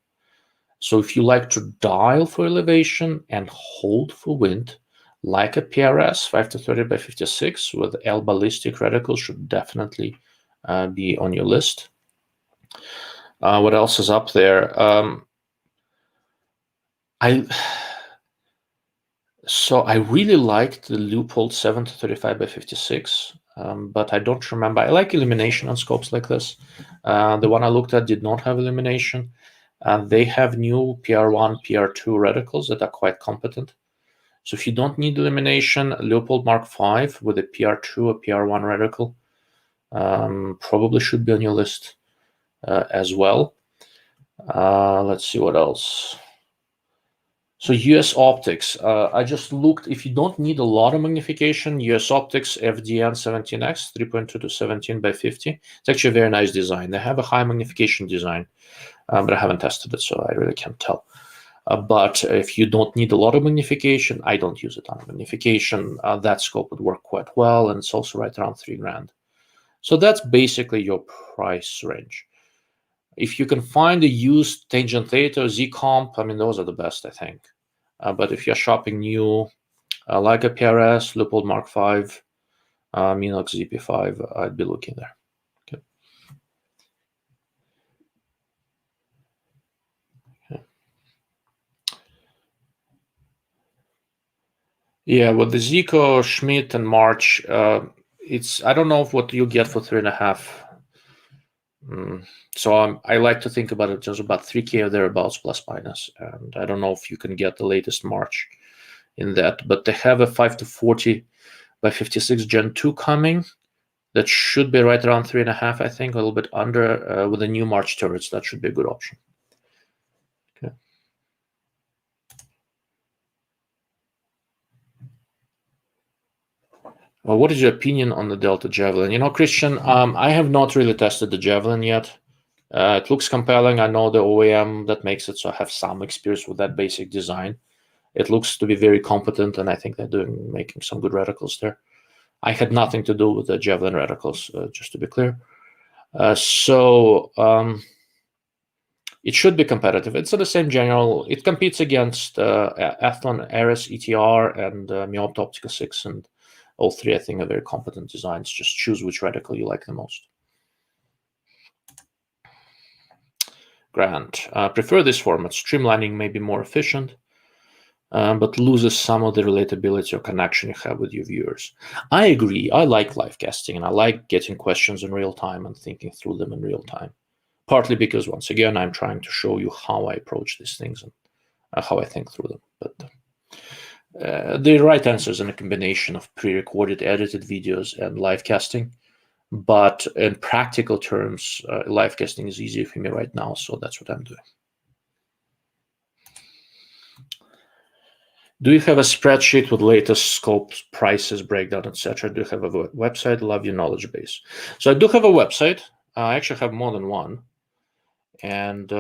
So if you like to dial for elevation and hold for wind, like a PRS 5 to 30 by 56 with L ballistic reticle should definitely be on your list. What else is up there? So I really liked the Leupold 7 to 35 by 56, but I don't remember. I like illumination on scopes like this. The one I looked at did not have illumination. They have new PR1, PR2 reticles that are quite competent. So if you don't need illumination, Leupold Mark V with a PR2 or PR1 reticle probably should be on your list as well. Let's see what else. So US Optics, I just looked. If you don't need a lot of magnification, US Optics FDN 17X 3.2 to 17 by 50. It's actually a very nice design. They have a high magnification design, but I haven't tested it, so I really can't tell. But if you don't need a lot of magnification, I don't use a ton of magnification. That scope would work quite well, and it's also right around $3,000. So that's basically your price range. If you can find a used Tangent Theta, Z-Comp, I mean, those are the best, I think. But if you're shopping new, like a PRS, Leupold Mark V, Minox ZP5, I'd be looking there. Okay. Okay. Yeah, with the Zico, Schmidt, and March, I don't know what you get for 3.5. So I like to think about it just about 3K or thereabouts plus minus, and I don't know if you can get the latest March in that, but they have a 5 to 40 by 56 Gen 2 coming that should be right around 3.5, I think, a little bit under with the new March turrets. That should be a good option. Okay. Well, what is your opinion on the Delta Javelin? You know, Christian, I have not really tested the Javelin yet. It looks compelling. I know the OEM that makes it, so I have some experience with that basic design. It looks to be very competent, and I think they're making some good reticles there. I had nothing to do with the Javelin reticles, just to be clear. So it should be competitive. It's the same general. It competes against Athlon, Ares, ETR, and Miopta Optica 6, and all three, I think, are very competent designs. Just choose which reticle you like the most. Grant, prefer this format. Streamlining may be more efficient, but loses some of the relatability or connection you have with your viewers. I agree. I like live casting, and I like getting questions in real time and thinking through them in real time. Partly because, once again, I'm trying to show you how I approach these things and how I think through them. But the right answer is in a combination of pre-recorded, edited videos and live casting. But in practical terms, live casting is easier for me right now, so that's what I'm doing. Do you have a spreadsheet with latest scopes, prices, breakdown, etc.? Do you have a website? Love your knowledge base. So I do have a website. I actually have more than one. And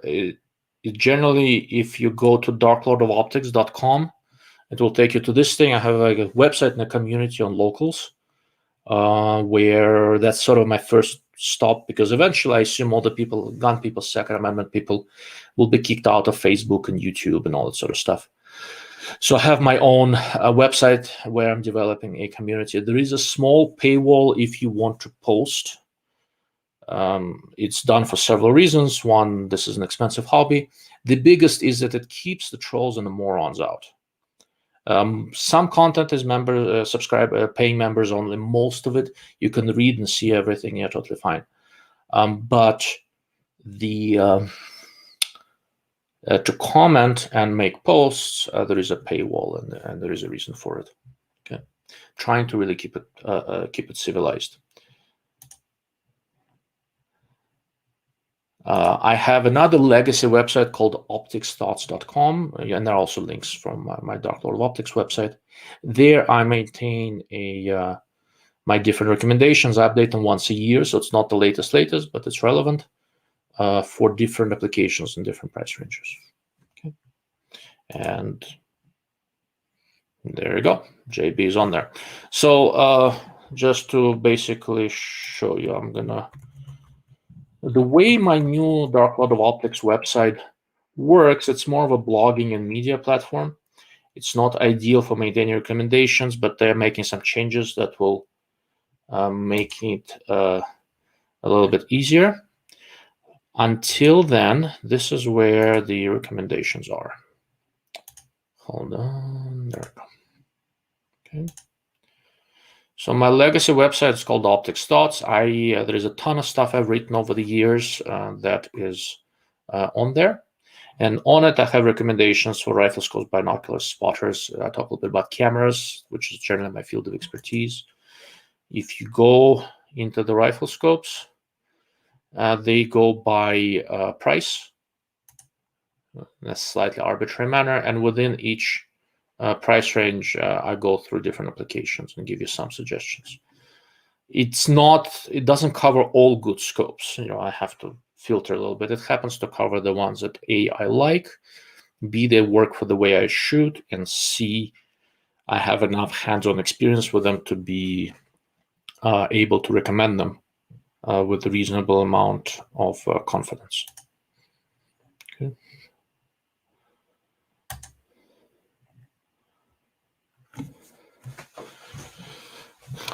it generally, if you go to darklordofoptics.com, it will take you to this thing. I have like a website and a community on locals, where that's sort of my first stop, because eventually I assume all the people, gun people, Second Amendment people, will be kicked out of Facebook and YouTube and all that sort of stuff. So I have my own website where I'm developing a community. There is a small paywall if you want to post. It's done for several reasons. One, this is an expensive hobby. The biggest is that it keeps the trolls and the morons out. Some content is paying members only. Most of it you can read and see everything. You're totally fine. But the to comment and make posts, there is a paywall, and there is a reason for it. Okay, trying to really keep it civilized. I have another legacy website called opticsthoughts.com, and there are also links from my Dark Lord of Optics website. There I maintain my different recommendations. I update them once a year, so it's not the latest, but it's relevant for different applications and different price ranges. Okay, and there you go. JB is on there. So just to basically show you, the way my new Dark Lord of Optics website works, it's more of a blogging and media platform. It's not ideal for maintaining recommendations, but they're making some changes that will make it a little bit easier. Until then, this is where the recommendations are. Hold on, there we go. Okay. So my legacy website is called Optics Thoughts. There is a ton of stuff I've written over the years that is on there. And on it, I have recommendations for rifle scopes, binoculars, spotters. I talk a little bit about cameras, which is generally my field of expertise. If you go into the rifle scopes, they go by price in a slightly arbitrary manner. And within each price range, I go through different applications and give you some suggestions. It doesn't cover all good scopes. I have to filter a little bit. It happens to cover the ones that A, I like, B, they work for the way I shoot, and C, I have enough hands-on experience with them to be able to recommend them with a reasonable amount of confidence. Okay.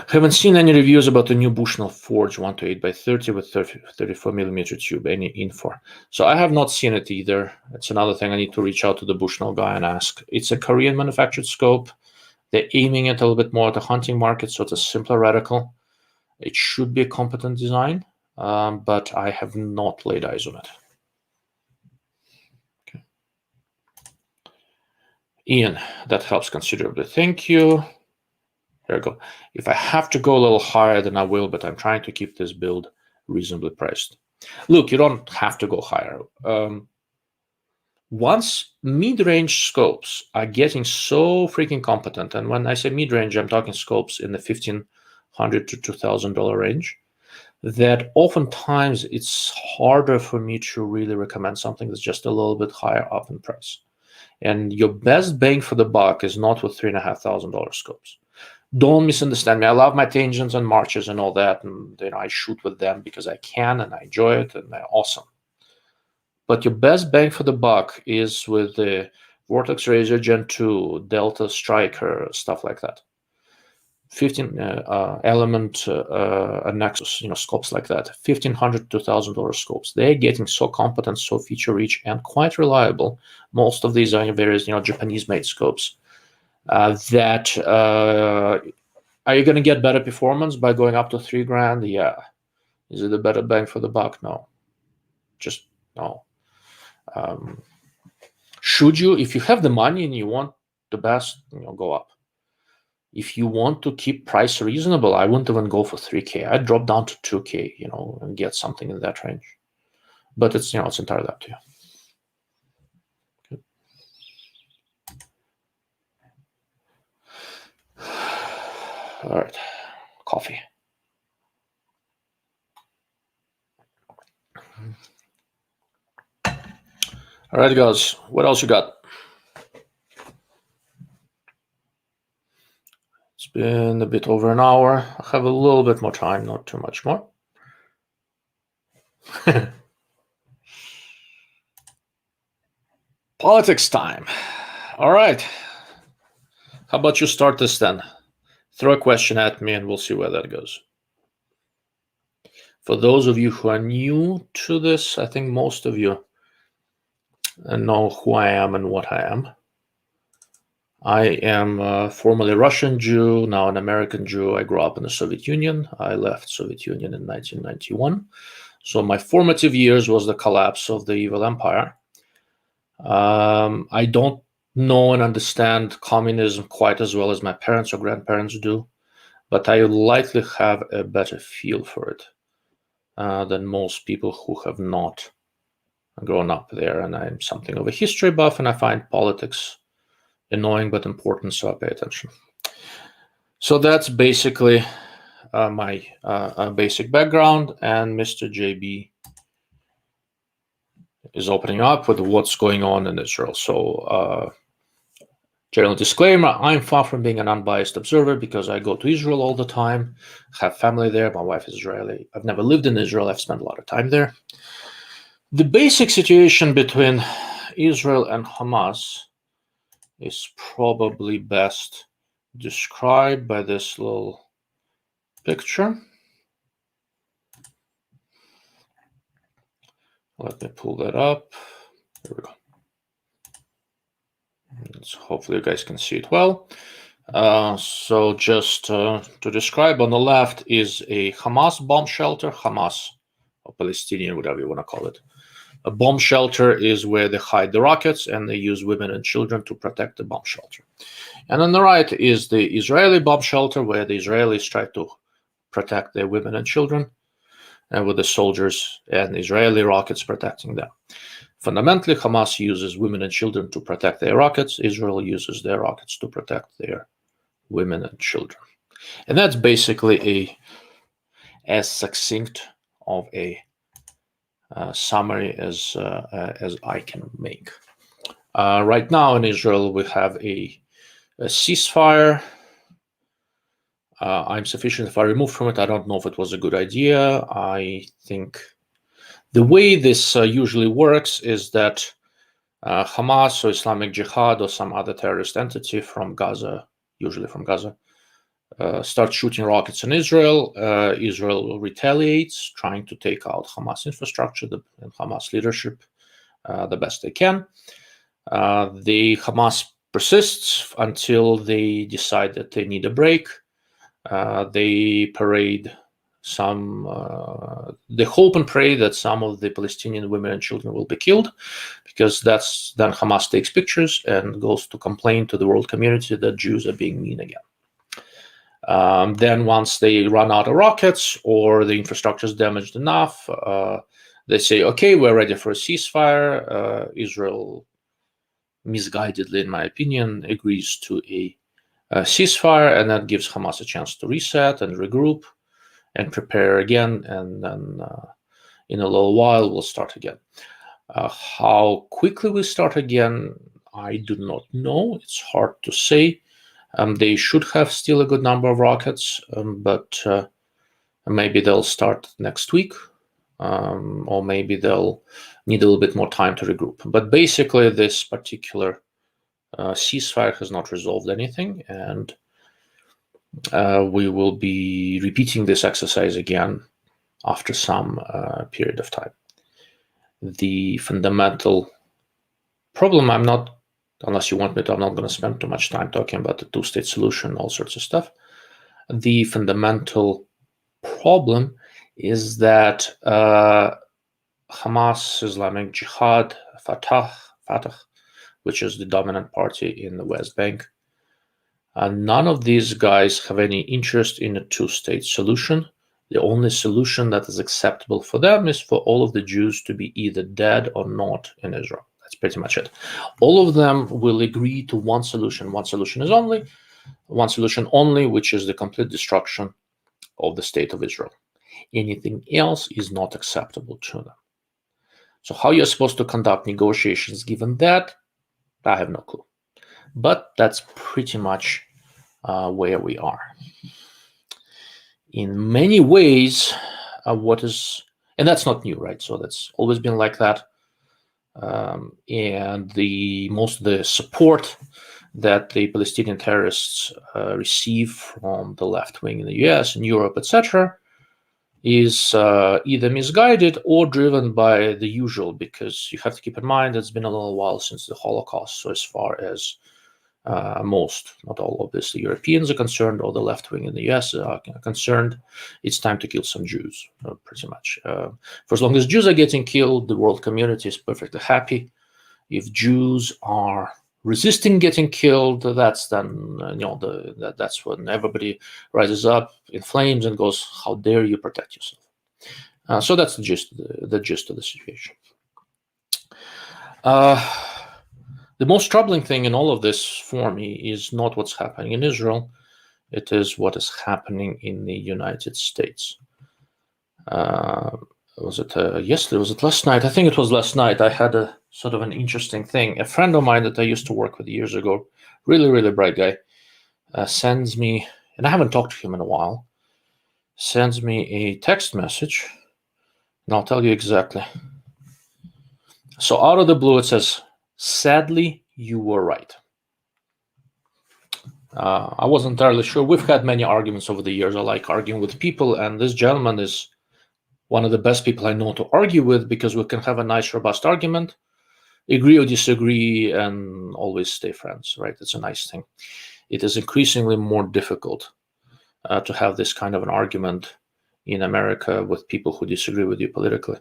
Haven't seen any reviews about the new Bushnell Forge 1-8x30 with 34mm tube. Any info? So I have not seen it either. It's another thing I need to reach out to the Bushnell guy and ask. It's a Korean manufactured scope. They're aiming it a little bit more at the hunting market, so it's a simpler reticle. It should be a competent design, but I have not laid eyes on it. Okay. Ian, that helps considerably. Thank you. There we go. If I have to go a little higher, then I will, but I'm trying to keep this build reasonably priced. Look, you don't have to go higher. Once mid-range scopes are getting so freaking competent, and when I say mid-range, I'm talking scopes in the $1,500 to $2,000 range, that oftentimes it's harder for me to really recommend something that's just a little bit higher up in price. And your best bang for the buck is not with $3,500 scopes. Don't misunderstand me. I love my tangents and marches and all that, and I shoot with them because I can and I enjoy it and they're awesome. But your best bang for the buck is with the Vortex Razor Gen2, Delta Striker, stuff like that. 15 element nexus, scopes like that, $1,500 to $2,000 scopes. They're getting so competent, so feature rich, and quite reliable. Most of these are various Japanese-made scopes. That are you going to get better performance by going up to $3,000? Yeah. Is it a better bang for the buck? No. Just no. Should you, if you have the money and you want the best, go up. If you want to keep price reasonable, I wouldn't even go for $3K. I'd drop down to $2K, and get something in that range. But it's, it's entirely up to you. Okay. All right, coffee. All right, guys, what else you got? It's been a bit over an hour. I have a little bit more time, not too much more. Politics time. All right. How about you start this then? Throw a question at me and we'll see where that goes. For those of you who are new to this, I think most of you know who I am and what I am. I am formerly Russian Jew, now an American Jew. I grew up in the Soviet Union. I left Soviet Union in 1991. So my formative years was the collapse of the evil empire. I don't know and understand communism quite as well as my parents or grandparents do, but I likely have a better feel for it than most people who have not grown up there. And I'm something of a history buff, and I find politics annoying but important, so I pay attention. So that's basically my basic background, and Mr. JB is opening up with what's going on in Israel. So general disclaimer, I'm far from being an unbiased observer because I go to Israel all the time, have family there, my wife is Israeli. I've never lived in Israel, I've spent a lot of time there. The basic situation between Israel and Hamas is probably best described by this little picture. Let me pull that up. There we go. Hopefully you guys can see it well. So just to describe, on the left is a Hamas bomb shelter, Hamas or Palestinian, whatever you want to call it. A bomb shelter is where they hide the rockets, and they use women and children to protect the bomb shelter. And on the right is the Israeli bomb shelter, where the Israelis try to protect their women and children, and with the soldiers and Israeli rockets protecting them. Fundamentally, Hamas uses women and children to protect their rockets. Israel uses their rockets to protect their women and children. And that's basically as succinct of a summary as I can make. Right now in Israel, we have a ceasefire. I'm sufficiently far removed from it. I don't know if it was a good idea. I think the way this usually works is that Hamas or Islamic Jihad or some other terrorist entity from Gaza, usually from Gaza, starts shooting rockets in Israel. Israel retaliates, trying to take out Hamas infrastructure and Hamas leadership the best they can. The Hamas persists until they decide that they need a break. They parade they hope and pray that some of the Palestinian women and children will be killed, because then Hamas takes pictures and goes to complain to the world community that Jews are being mean again. Then once they run out of rockets or the infrastructure is damaged enough, they say, okay, we're ready for a ceasefire. Israel, misguidedly, in my opinion, agrees to a ceasefire, and that gives Hamas a chance to reset and regroup and prepare again, and then in a little while we'll start again. How quickly we start again, I do not know. It's hard to say. They should have still a good number of rockets, but maybe they'll start next week, or maybe they'll need a little bit more time to regroup. But basically, this particular ceasefire has not resolved anything, and We will be repeating this exercise again after some period of time. The fundamental problem, unless you want me to, I'm not going to spend too much time talking about the two-state solution, all sorts of stuff. The fundamental problem is that Hamas, Islamic Jihad, Fatah, which is the dominant party in the West Bank, none of these guys have any interest in a two-state solution. The only solution that is acceptable for them is for all of the Jews to be either dead or not in Israel. That's pretty much it. All of them will agree to one solution. One solution only, which is the complete destruction of the state of Israel. Anything else is not acceptable to them. So how you're supposed to conduct negotiations given that, I have no clue. But that's pretty much where we are. In many ways, and that's not new, right? So that's always been like that. And most of the support that the Palestinian terrorists receive from the left wing in the US and Europe, etc., is either misguided or driven by the usual, because you have to keep in mind it's been a little while since the Holocaust. So as far as most, not all, obviously, Europeans are concerned, or the left wing in the US are concerned, it's time to kill some Jews, pretty much. For as long as Jews are getting killed, the world community is perfectly happy. If Jews are resisting getting killed, that's then that's when everybody rises up in flames and goes, "How dare you protect yourself?" So that's the gist of the situation. The most troubling thing in all of this for me is not what's happening in Israel. It is what is happening in the United States. Was it yesterday? Was it last night? I think it was last night. I had a sort of an interesting thing. A friend of mine that I used to work with years ago, really, really bright guy, sends me, and I haven't talked to him in a while, sends me a text message, and I'll tell you exactly. So out of the blue, it says, "Sadly, you were right." I wasn't entirely sure. We've had many arguments over the years. I like arguing with people, and this gentleman is one of the best people I know to argue with, because we can have a nice, robust argument, agree or disagree, and always stay friends, right? It's a nice thing. It is increasingly more difficult to have this kind of an argument in America with people who disagree with you politically.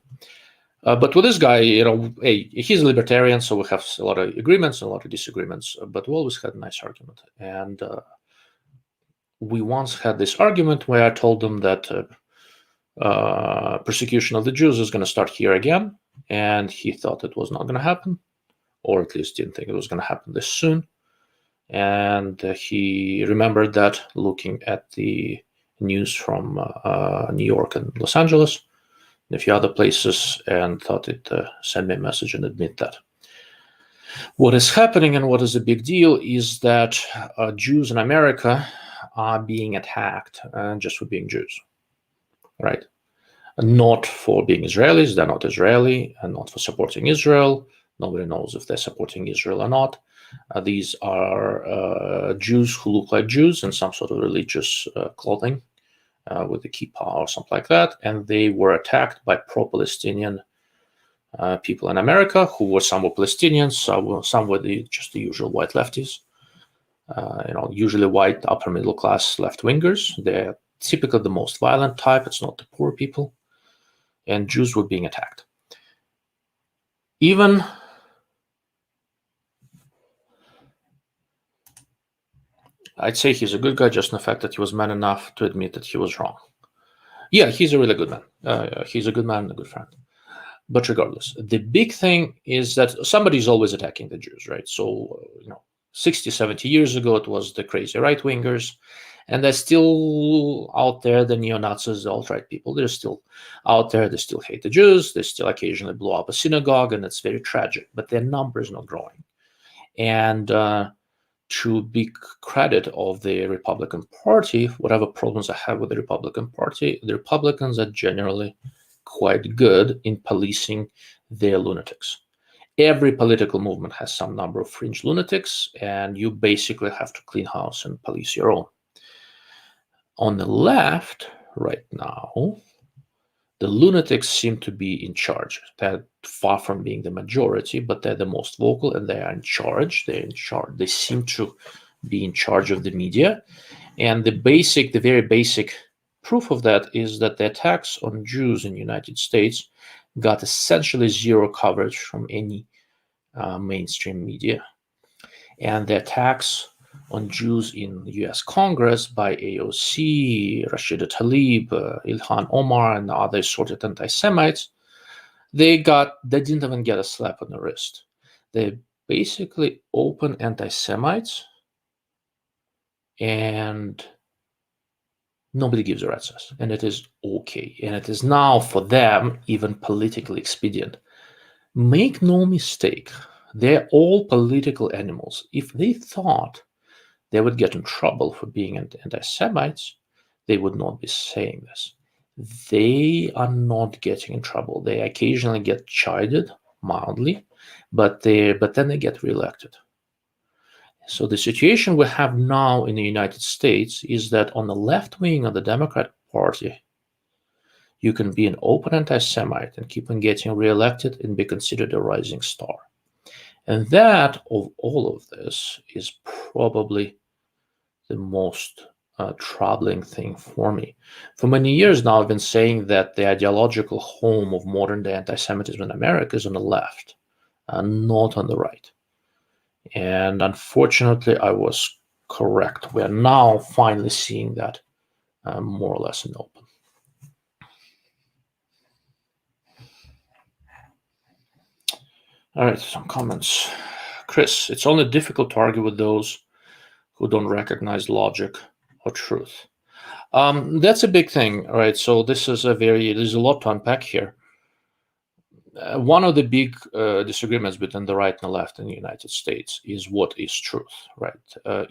But with this guy, he's a libertarian, so we have a lot of agreements and a lot of disagreements, but we always had a nice argument. And we once had this argument where I told him that persecution of the Jews is going to start here again, and he thought it was not going to happen, or at least didn't think it was going to happen this soon. And he remembered that looking at the news from New York and Los Angeles, and a few other places, and thought it send me a message and admit that. What is happening and what is a big deal is that Jews in America are being attacked just for being Jews, right? Not for being Israelis. They're not Israeli, and not for supporting Israel. Nobody knows if they're supporting Israel or not. These are Jews who look like Jews in some sort of religious clothing, with a kippah or something like that, and they were attacked by pro-Palestinian people in America, who were some were Palestinians, some were just the usual white lefties, usually white upper middle class left-wingers. They're typically the most violent type. It's not the poor people, and Jews were being attacked. Even I'd say he's a good guy just in the fact that he was man enough to admit that he was wrong. Yeah, he's a really good man. He's a good man and a good friend. But regardless, the big thing is that somebody's always attacking the Jews, right? So, 60, 70 years ago, it was the crazy right-wingers, and they're still out there, the neo-Nazis, the alt-right people. They're still out there. They still hate the Jews. They still occasionally blow up a synagogue, and it's very tragic. But their number is not growing. And to big credit of the Republican Party, whatever problems I have with the Republican Party, the Republicans are generally quite good in policing their lunatics. Every political movement has some number of fringe lunatics, and you basically have to clean house and police your own. On the left, right now, the lunatics seem to be in charge. They're far from being the majority, but they're the most vocal, and they are in charge. They're in charge. They seem to be in charge of the media. And the very basic proof of that is that the attacks on Jews in the United States got essentially zero coverage from any mainstream media. And the attacks on Jews in the US Congress by AOC, Rashida Tlaib, Ilhan Omar, and other assorted anti-Semites, they didn't even get a slap on the wrist. They're basically open anti-Semites, and nobody gives a rat's ass, and it is okay. And it is now, for them, even politically expedient. Make no mistake, they're all political animals. If they thought they would get in trouble for being anti-Semites, they would not be saying this. They are not getting in trouble. They occasionally get chided mildly, but then they get reelected. So the situation we have now in the United States is that on the left wing of the Democrat Party, you can be an open anti-Semite and keep on getting reelected and be considered a rising star. And that, of all of this, is probably the most troubling thing for me. For many years now, I've been saying that the ideological home of modern-day anti-Semitism in America is on the left, not on the right. And unfortunately, I was correct. We are now finally seeing that more or less in the open. All right, some comments. Chris, it's only difficult to argue with those who don't recognize logic or truth. That's a big thing, all right? So there's a lot to unpack here. One of the big disagreements between the right and the left in the United States is what is truth, right?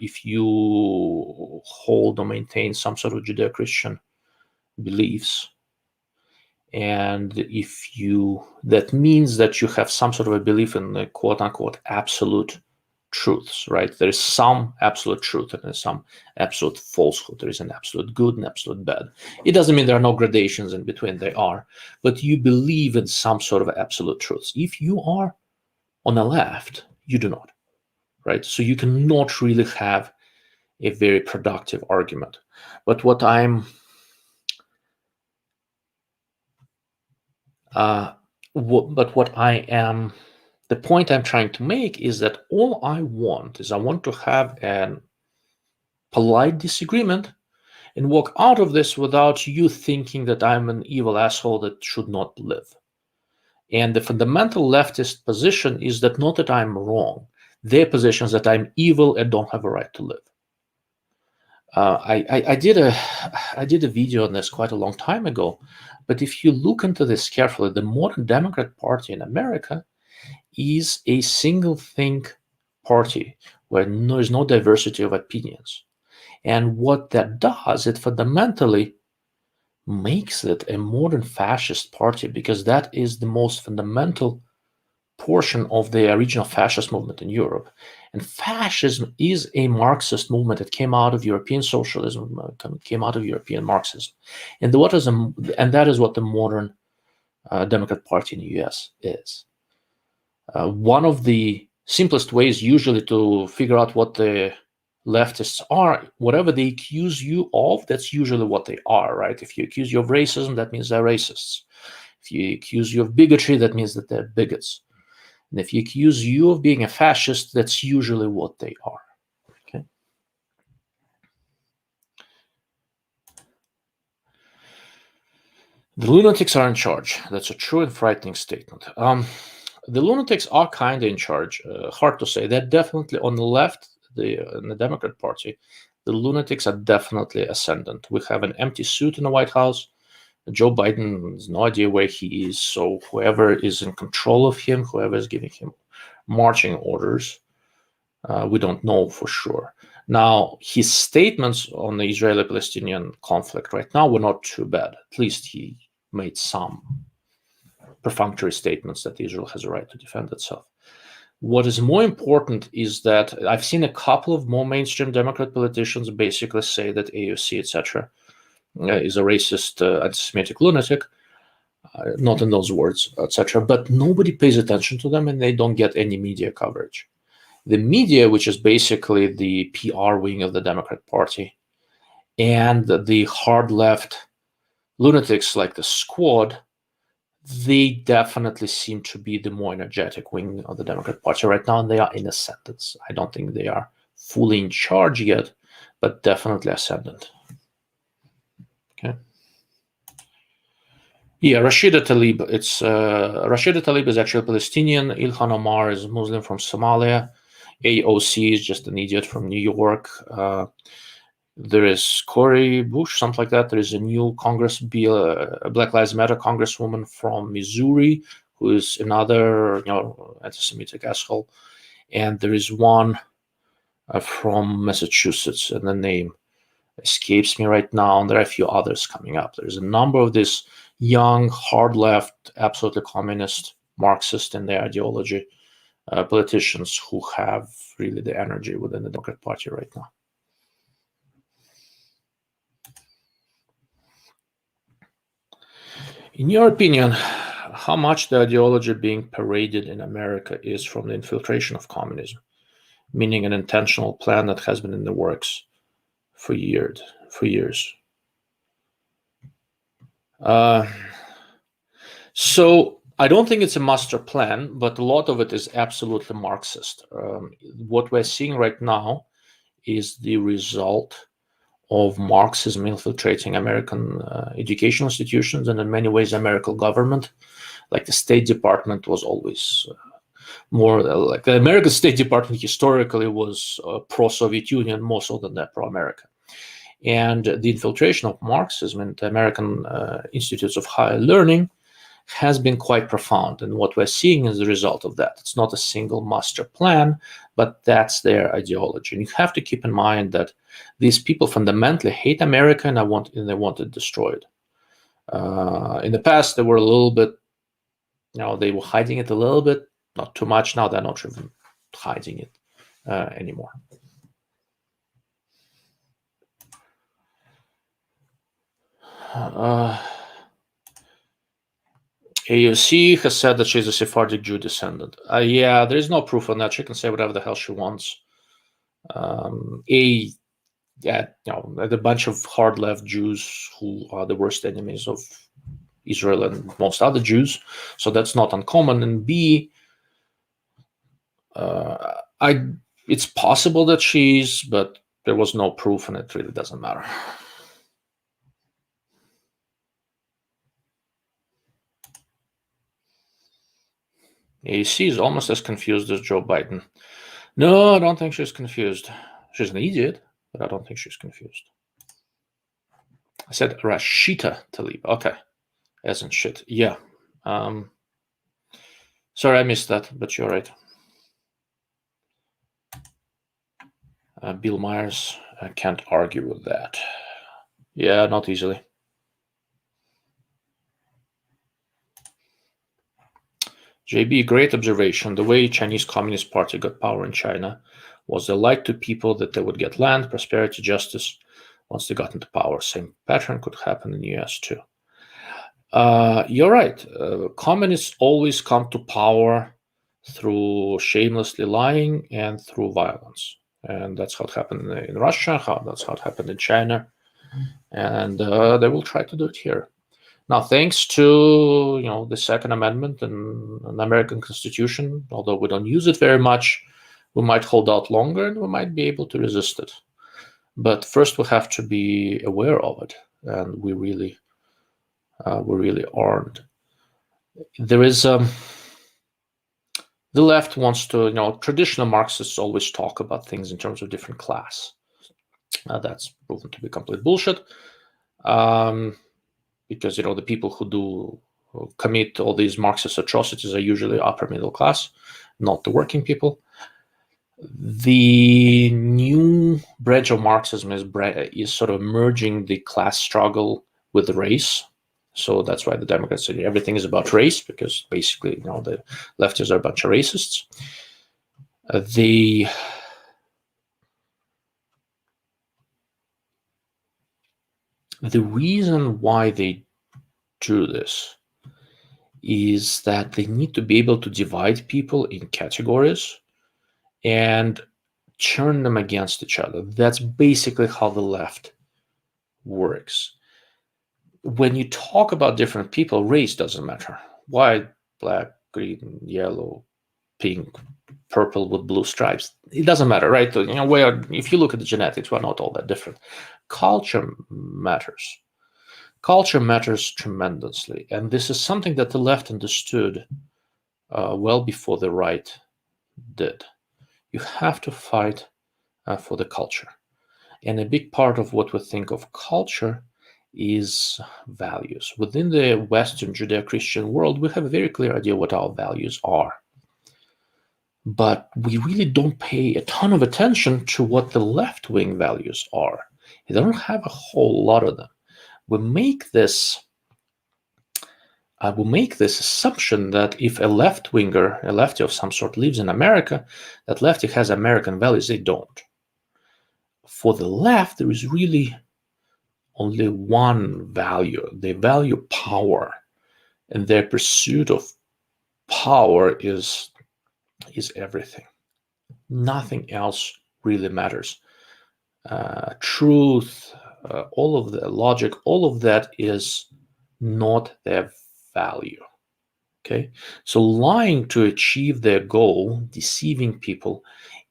If you hold or maintain some sort of Judeo-Christian beliefs, and that means that you have some sort of a belief in the quote-unquote absolute truths, right? There is some absolute truth and there's some absolute falsehood. There is an absolute good and absolute bad. It doesn't mean there are no gradations in between. They are, but you believe in some sort of absolute truths. If you are on the left, you do not, right? So you cannot really have a very productive argument. But what the point I'm trying to make is that all I want to have a polite disagreement and walk out of this without you thinking that I'm an evil asshole that should not live. And the fundamental leftist position is that not that I'm wrong. Their position is that I'm evil and don't have a right to live. I did a video on this quite a long time ago, but if you look into this carefully, the modern Democrat Party in America is a single think party where there is no diversity of opinions. And what that does, it fundamentally makes it a modern fascist party, because that is the most fundamental portion of the original fascist movement in Europe. And fascism is a Marxist movement that came out of European socialism, came out of European Marxism. And that is what the modern Democrat Party in the US is. One of the simplest ways usually to figure out what the leftists are, whatever they accuse you of, that's usually what they are, right? If you accuse you of racism, that means they're racists. If you accuse you of bigotry, that means that they're bigots. And if you accuse you of being a fascist, that's usually what they are. Okay. The lunatics are in charge. That's a true and frightening statement. The lunatics are kind of in charge. Hard to say. They're definitely on the left, in the Democrat Party. The lunatics are definitely ascendant. We have an empty suit in the White House. Joe Biden has no idea where he is. So whoever is in control of him, whoever is giving him marching orders, we don't know for sure. Now, his statements on the Israeli-Palestinian conflict right now were not too bad. At least he made some perfunctory statements that Israel has a right to defend itself. What is more important is that I've seen a couple of more mainstream Democrat politicians basically say that AOC, etc., is a racist, anti-Semitic lunatic. Not in those words, etc. But nobody pays attention to them, and they don't get any media coverage. The media, which is basically the PR wing of the Democrat Party, and the hard left lunatics like the Squad, they definitely seem to be the more energetic wing of the Democrat Party right now, and they are in ascendance. I don't think they are fully in charge yet, but definitely ascendant. Okay. Yeah, Rashida Tlaib. It's Rashida Tlaib is actually Palestinian. Ilhan Omar is Muslim from Somalia. AOC is just an idiot from New York. There is Cori Bush, something like that. There is a new Congress bill, a Black Lives Matter congresswoman from Missouri, who is another, anti-Semitic asshole. And there is one from Massachusetts, and the name escapes me right now. And there are a few others coming up. There's a number of these young, hard left, absolutely communist, Marxist in their ideology politicians who have really the energy within the Democrat Party right now. In your opinion, how much the ideology being paraded in America is from the infiltration of communism, meaning an intentional plan that has been in the works for years? So I don't think it's a master plan, but a lot of it is absolutely Marxist. What we're seeing right now is the result of Marxism infiltrating American educational institutions, and in many ways, American government. Like the State Department was always more like the American State Department historically was pro-Soviet Union more so than that pro-American. And the infiltration of Marxism into American institutes of higher learning has been quite profound. And what we're seeing is the result of that. It's not a single master plan, but that's their ideology. And you have to keep in mind that these people fundamentally hate America and they want it destroyed. In the past, they were a little bit, they were hiding it a little bit, not too much. Now they're not even hiding it anymore. AOC has said that she's a Sephardic Jew descendant. Yeah, there is no proof on that. She can say whatever the hell she wants. A bunch of hard left Jews who are the worst enemies of Israel and most other Jews, so that's not uncommon. And B, it's possible that she's, but there was no proof, and it really doesn't matter. AC is almost as confused as Joe Biden. No, I don't think she's confused. She's an idiot, but I don't think she's confused. I said Rashida Tlaib. Okay. As in shit. Yeah. Sorry, I missed that, but you're right. Bill Myers, I can't argue with that. Yeah, not easily. JB, great observation. The way Chinese Communist Party got power in China was they lied to people that they would get land, prosperity, justice once they got into power. Same pattern could happen in the US too. You're right. Communists always come to power through shamelessly lying and through violence. And that's how it happened in Russia, that's how it happened in China. And they will try to do it here. Now, thanks to the Second Amendment and an American Constitution, although we don't use it very much, we might hold out longer and we might be able to resist it. But first, we have to be aware of it, and we really aren't. There is the left wants to, traditional Marxists always talk about things in terms of different class. That's proven to be complete bullshit. Because the people who commit all these Marxist atrocities are usually upper middle class, not the working people. The new branch of Marxism is sort of merging the class struggle with race. So that's why the Democrats say everything is about race, because basically the leftists are a bunch of racists. The reason why they do this is that they need to be able to divide people in categories and turn them against each other. That's basically how the left works. When you talk about different people, race doesn't matter. White, black, green, yellow, pink, purple with blue stripes. It doesn't matter, right? Where if you look at the genetics, we're not all that different. Culture matters. Culture matters tremendously, and this is something that the left understood well before the right did. You have to fight for the culture, and a big part of what we think of culture is values. Within the Western Judeo-Christian world, we have a very clear idea what our values are. But we really don't pay a ton of attention to what the left-wing values are. They don't have a whole lot of them. We make this assumption that if a left-winger, a lefty of some sort, lives in America, that lefty has American values. They don't. For the left, there is really only one value. They value power, and their pursuit of power is everything. Nothing else really matters. Truth, all of the logic, all of that is not their value. Okay, so lying to achieve their goal, deceiving people,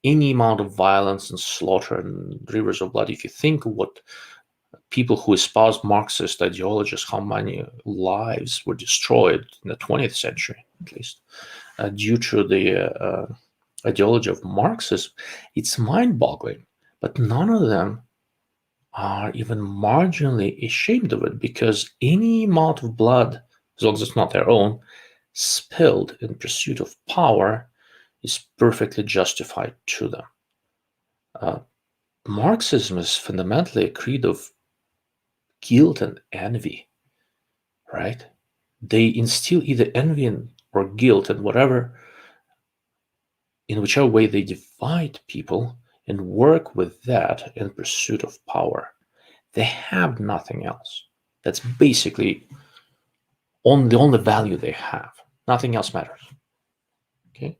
any amount of violence and slaughter and rivers of blood. If you think what people who espouse Marxist ideologies, how many lives were destroyed in the 20th century, at least, due to the ideology of Marxism, it's mind-boggling. But none of them are even marginally ashamed of it, because any amount of blood, as long as it's not their own, spilled in pursuit of power is perfectly justified to them. Marxism is fundamentally a creed of guilt and envy, right? They instill either envy or guilt, and in whichever way they divide people and work with that in pursuit of power. They have nothing else. That's basically the only value they have. Nothing else matters. Okay.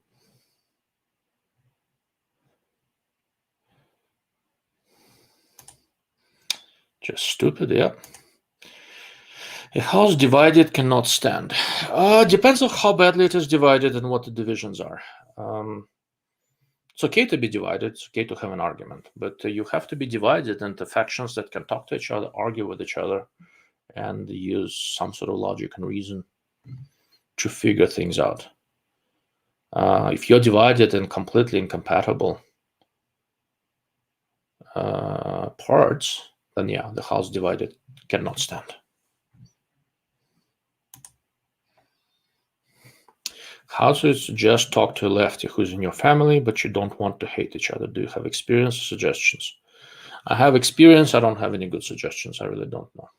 Just stupid, yeah. A house divided cannot stand. Depends on how badly it is divided and what the divisions are. It's okay to be divided. It's okay to have an argument, but you have to be divided into factions that can talk to each other, argue with each other, and use some sort of logic and reason to figure things out. If you're divided in completely incompatible parts, then yeah, the house divided cannot stand. How to suggest talk to a lefty who's in your family, but you don't want to hate each other? Do you have experience or suggestions? I have experience. I don't have any good suggestions. I really don't know.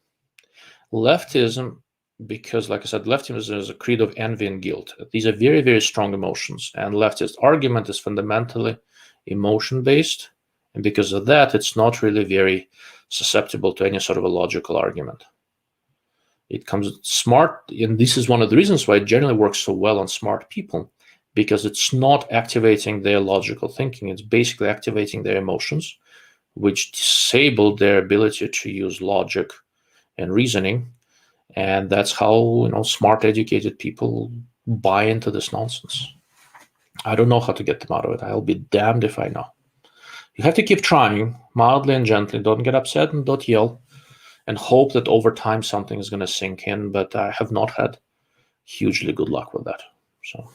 Leftism, because like I said, leftism is a creed of envy and guilt. These are very, very strong emotions, and leftist argument is fundamentally emotion-based. And because of that, it's not really very susceptible to any sort of a logical argument. It comes smart, and this is one of the reasons why it generally works so well on smart people, because it's not activating their logical thinking. It's basically activating their emotions, which disable their ability to use logic and reasoning. And that's how smart, educated people buy into this nonsense. I don't know how to get them out of it. I'll be damned if I know. You have to keep trying, mildly and gently. Don't get upset and don't yell, and hope that over time something is going to sink in. But I have not had hugely good luck with that. So.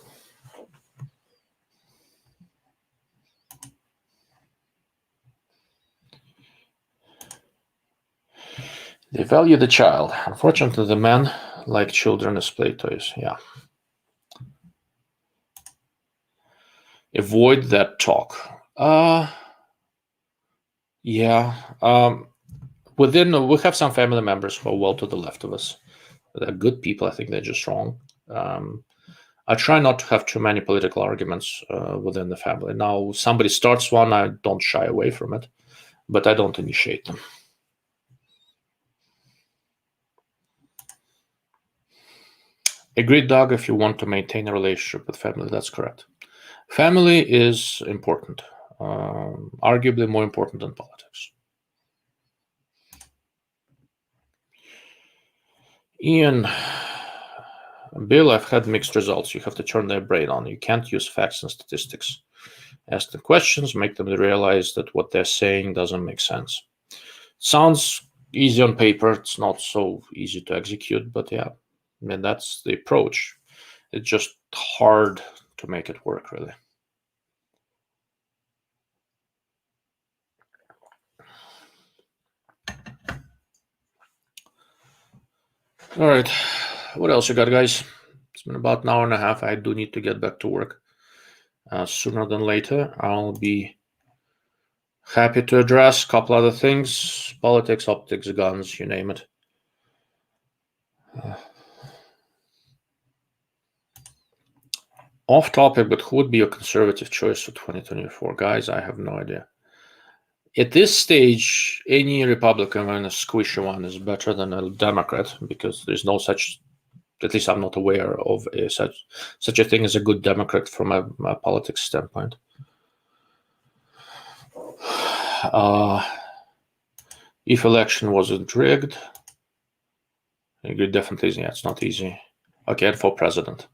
They value the child. Unfortunately, the men like children as play toys. Yeah. Avoid that talk. Yeah. We have some family members who are well to the left of us. They're good people. I think they're just wrong. I try not to have too many political arguments within the family. Now, somebody starts one, I don't shy away from it, but I don't initiate them. Agreed, Doug, if you want to maintain a relationship with family, that's correct. Family is important, arguably more important than politics. Ian, Bill, I've had mixed results. You have to turn their brain on. You can't use facts and statistics. Ask them questions, make them realize that what they're saying doesn't make sense. Sounds easy on paper. It's not so easy to execute, but yeah, I mean, that's the approach. It's just hard to make it work, really. All right, what else you got, guys? It's been about an hour and a half. I do need to get back to work sooner than later. I'll be happy to address a couple other things: politics, optics, guns, you name it. Off topic, but who would be your conservative choice for 2024? Guys, I have no idea. At this stage, any Republican and a squishy one is better than a Democrat, because there's no such, at least I'm not aware of such a thing as a good Democrat from a politics standpoint. If election wasn't rigged, I agree, definitely, yeah, it's not easy. Okay, and for president.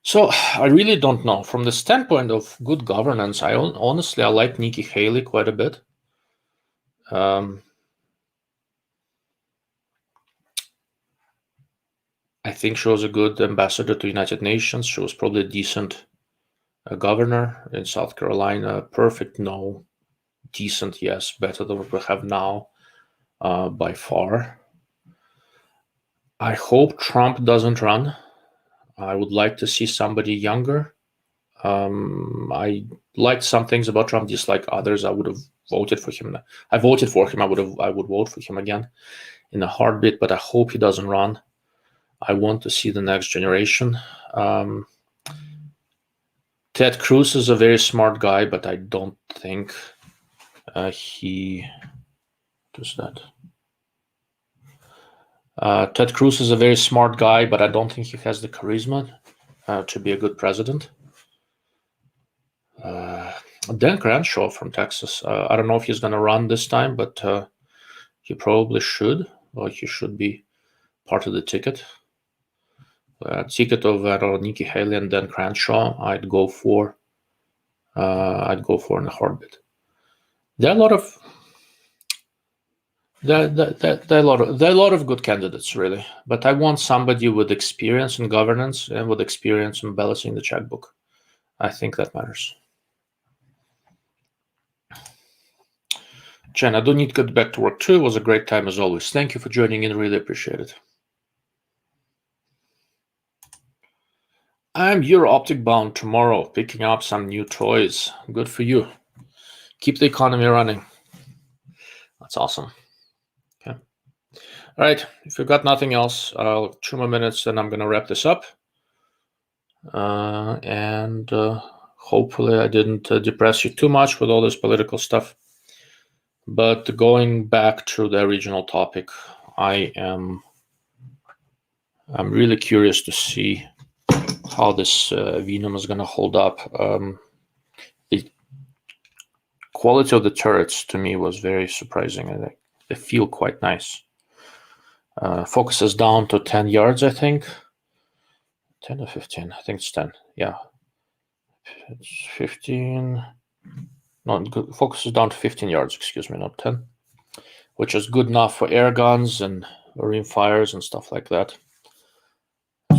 So I really don't know. From the standpoint of good governance, honestly, I like Nikki Haley quite a bit. I think she was a good ambassador to the United Nations. She was probably a decent governor in South Carolina. Perfect, no. Decent, yes. Better than what we have now, by far. I hope Trump doesn't run. I would like to see somebody younger. I liked some things about Trump, dislike others. I would have voted for him. I voted for him. I would vote for him again in a heartbeat, but I hope he doesn't run. I want to see the next generation. Ted Cruz is a very smart guy, but I don't think he does that. Ted Cruz is a very smart guy, but I don't think he has the charisma to be a good president. Dan Crenshaw from Texas. I don't know if he's going to run this time, but he probably should, or he should be part of the ticket. Ticket of Nikki Haley and Dan Crenshaw, I'd go for in a heartbeat. There are a lot of good candidates, really, but I want somebody with experience in governance and with experience in balancing the checkbook. I think that matters. Jen, I do need to get back to work too. It was a great time as always. Thank you for joining in. Really appreciate it. I'm Euro-Optic bound tomorrow, picking up some new toys. Good for you. Keep the economy running. That's awesome. Okay. All right. If you've got nothing else, 2 more minutes, and I'm going to wrap this up. And hopefully I didn't depress you too much with all this political stuff. But going back to the original topic, I'm really curious to see how this Venom is going to hold up. The quality of the turrets to me was very surprising. They feel quite nice. Focus is down to 10 yards, I think. 10 or 15? I think it's 10. Yeah. It's 15. No, focus is down to 15 yards, excuse me, not 10. Which is good enough for air guns and rimfires and stuff like that.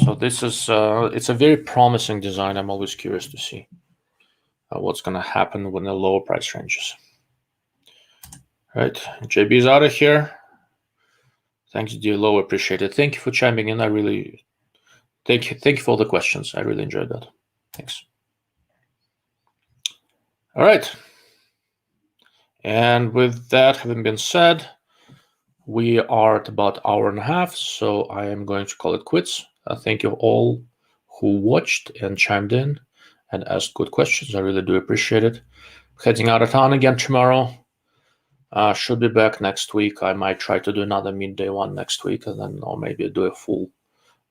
So this is, it's a very promising design. I'm always curious to see what's going to happen when the lower price ranges. All right, JB is out of here. Thanks, DLO, appreciate it. Thank you for chiming in. I really, thank you for all the questions. I really enjoyed that. Thanks. All right. And with that having been said, we are at about an hour and a half, so I am going to call it quits. Thank you all who watched and chimed in and asked good questions. I really do appreciate it. Heading out of town again tomorrow. Should be back next week. I might try to do another midday one next week, and then or maybe do a full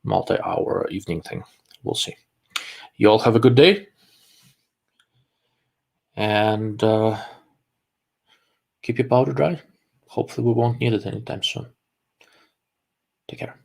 multi-hour evening thing. We'll see. You all have a good day, and keep your powder dry. Hopefully we won't need it anytime soon. Take care.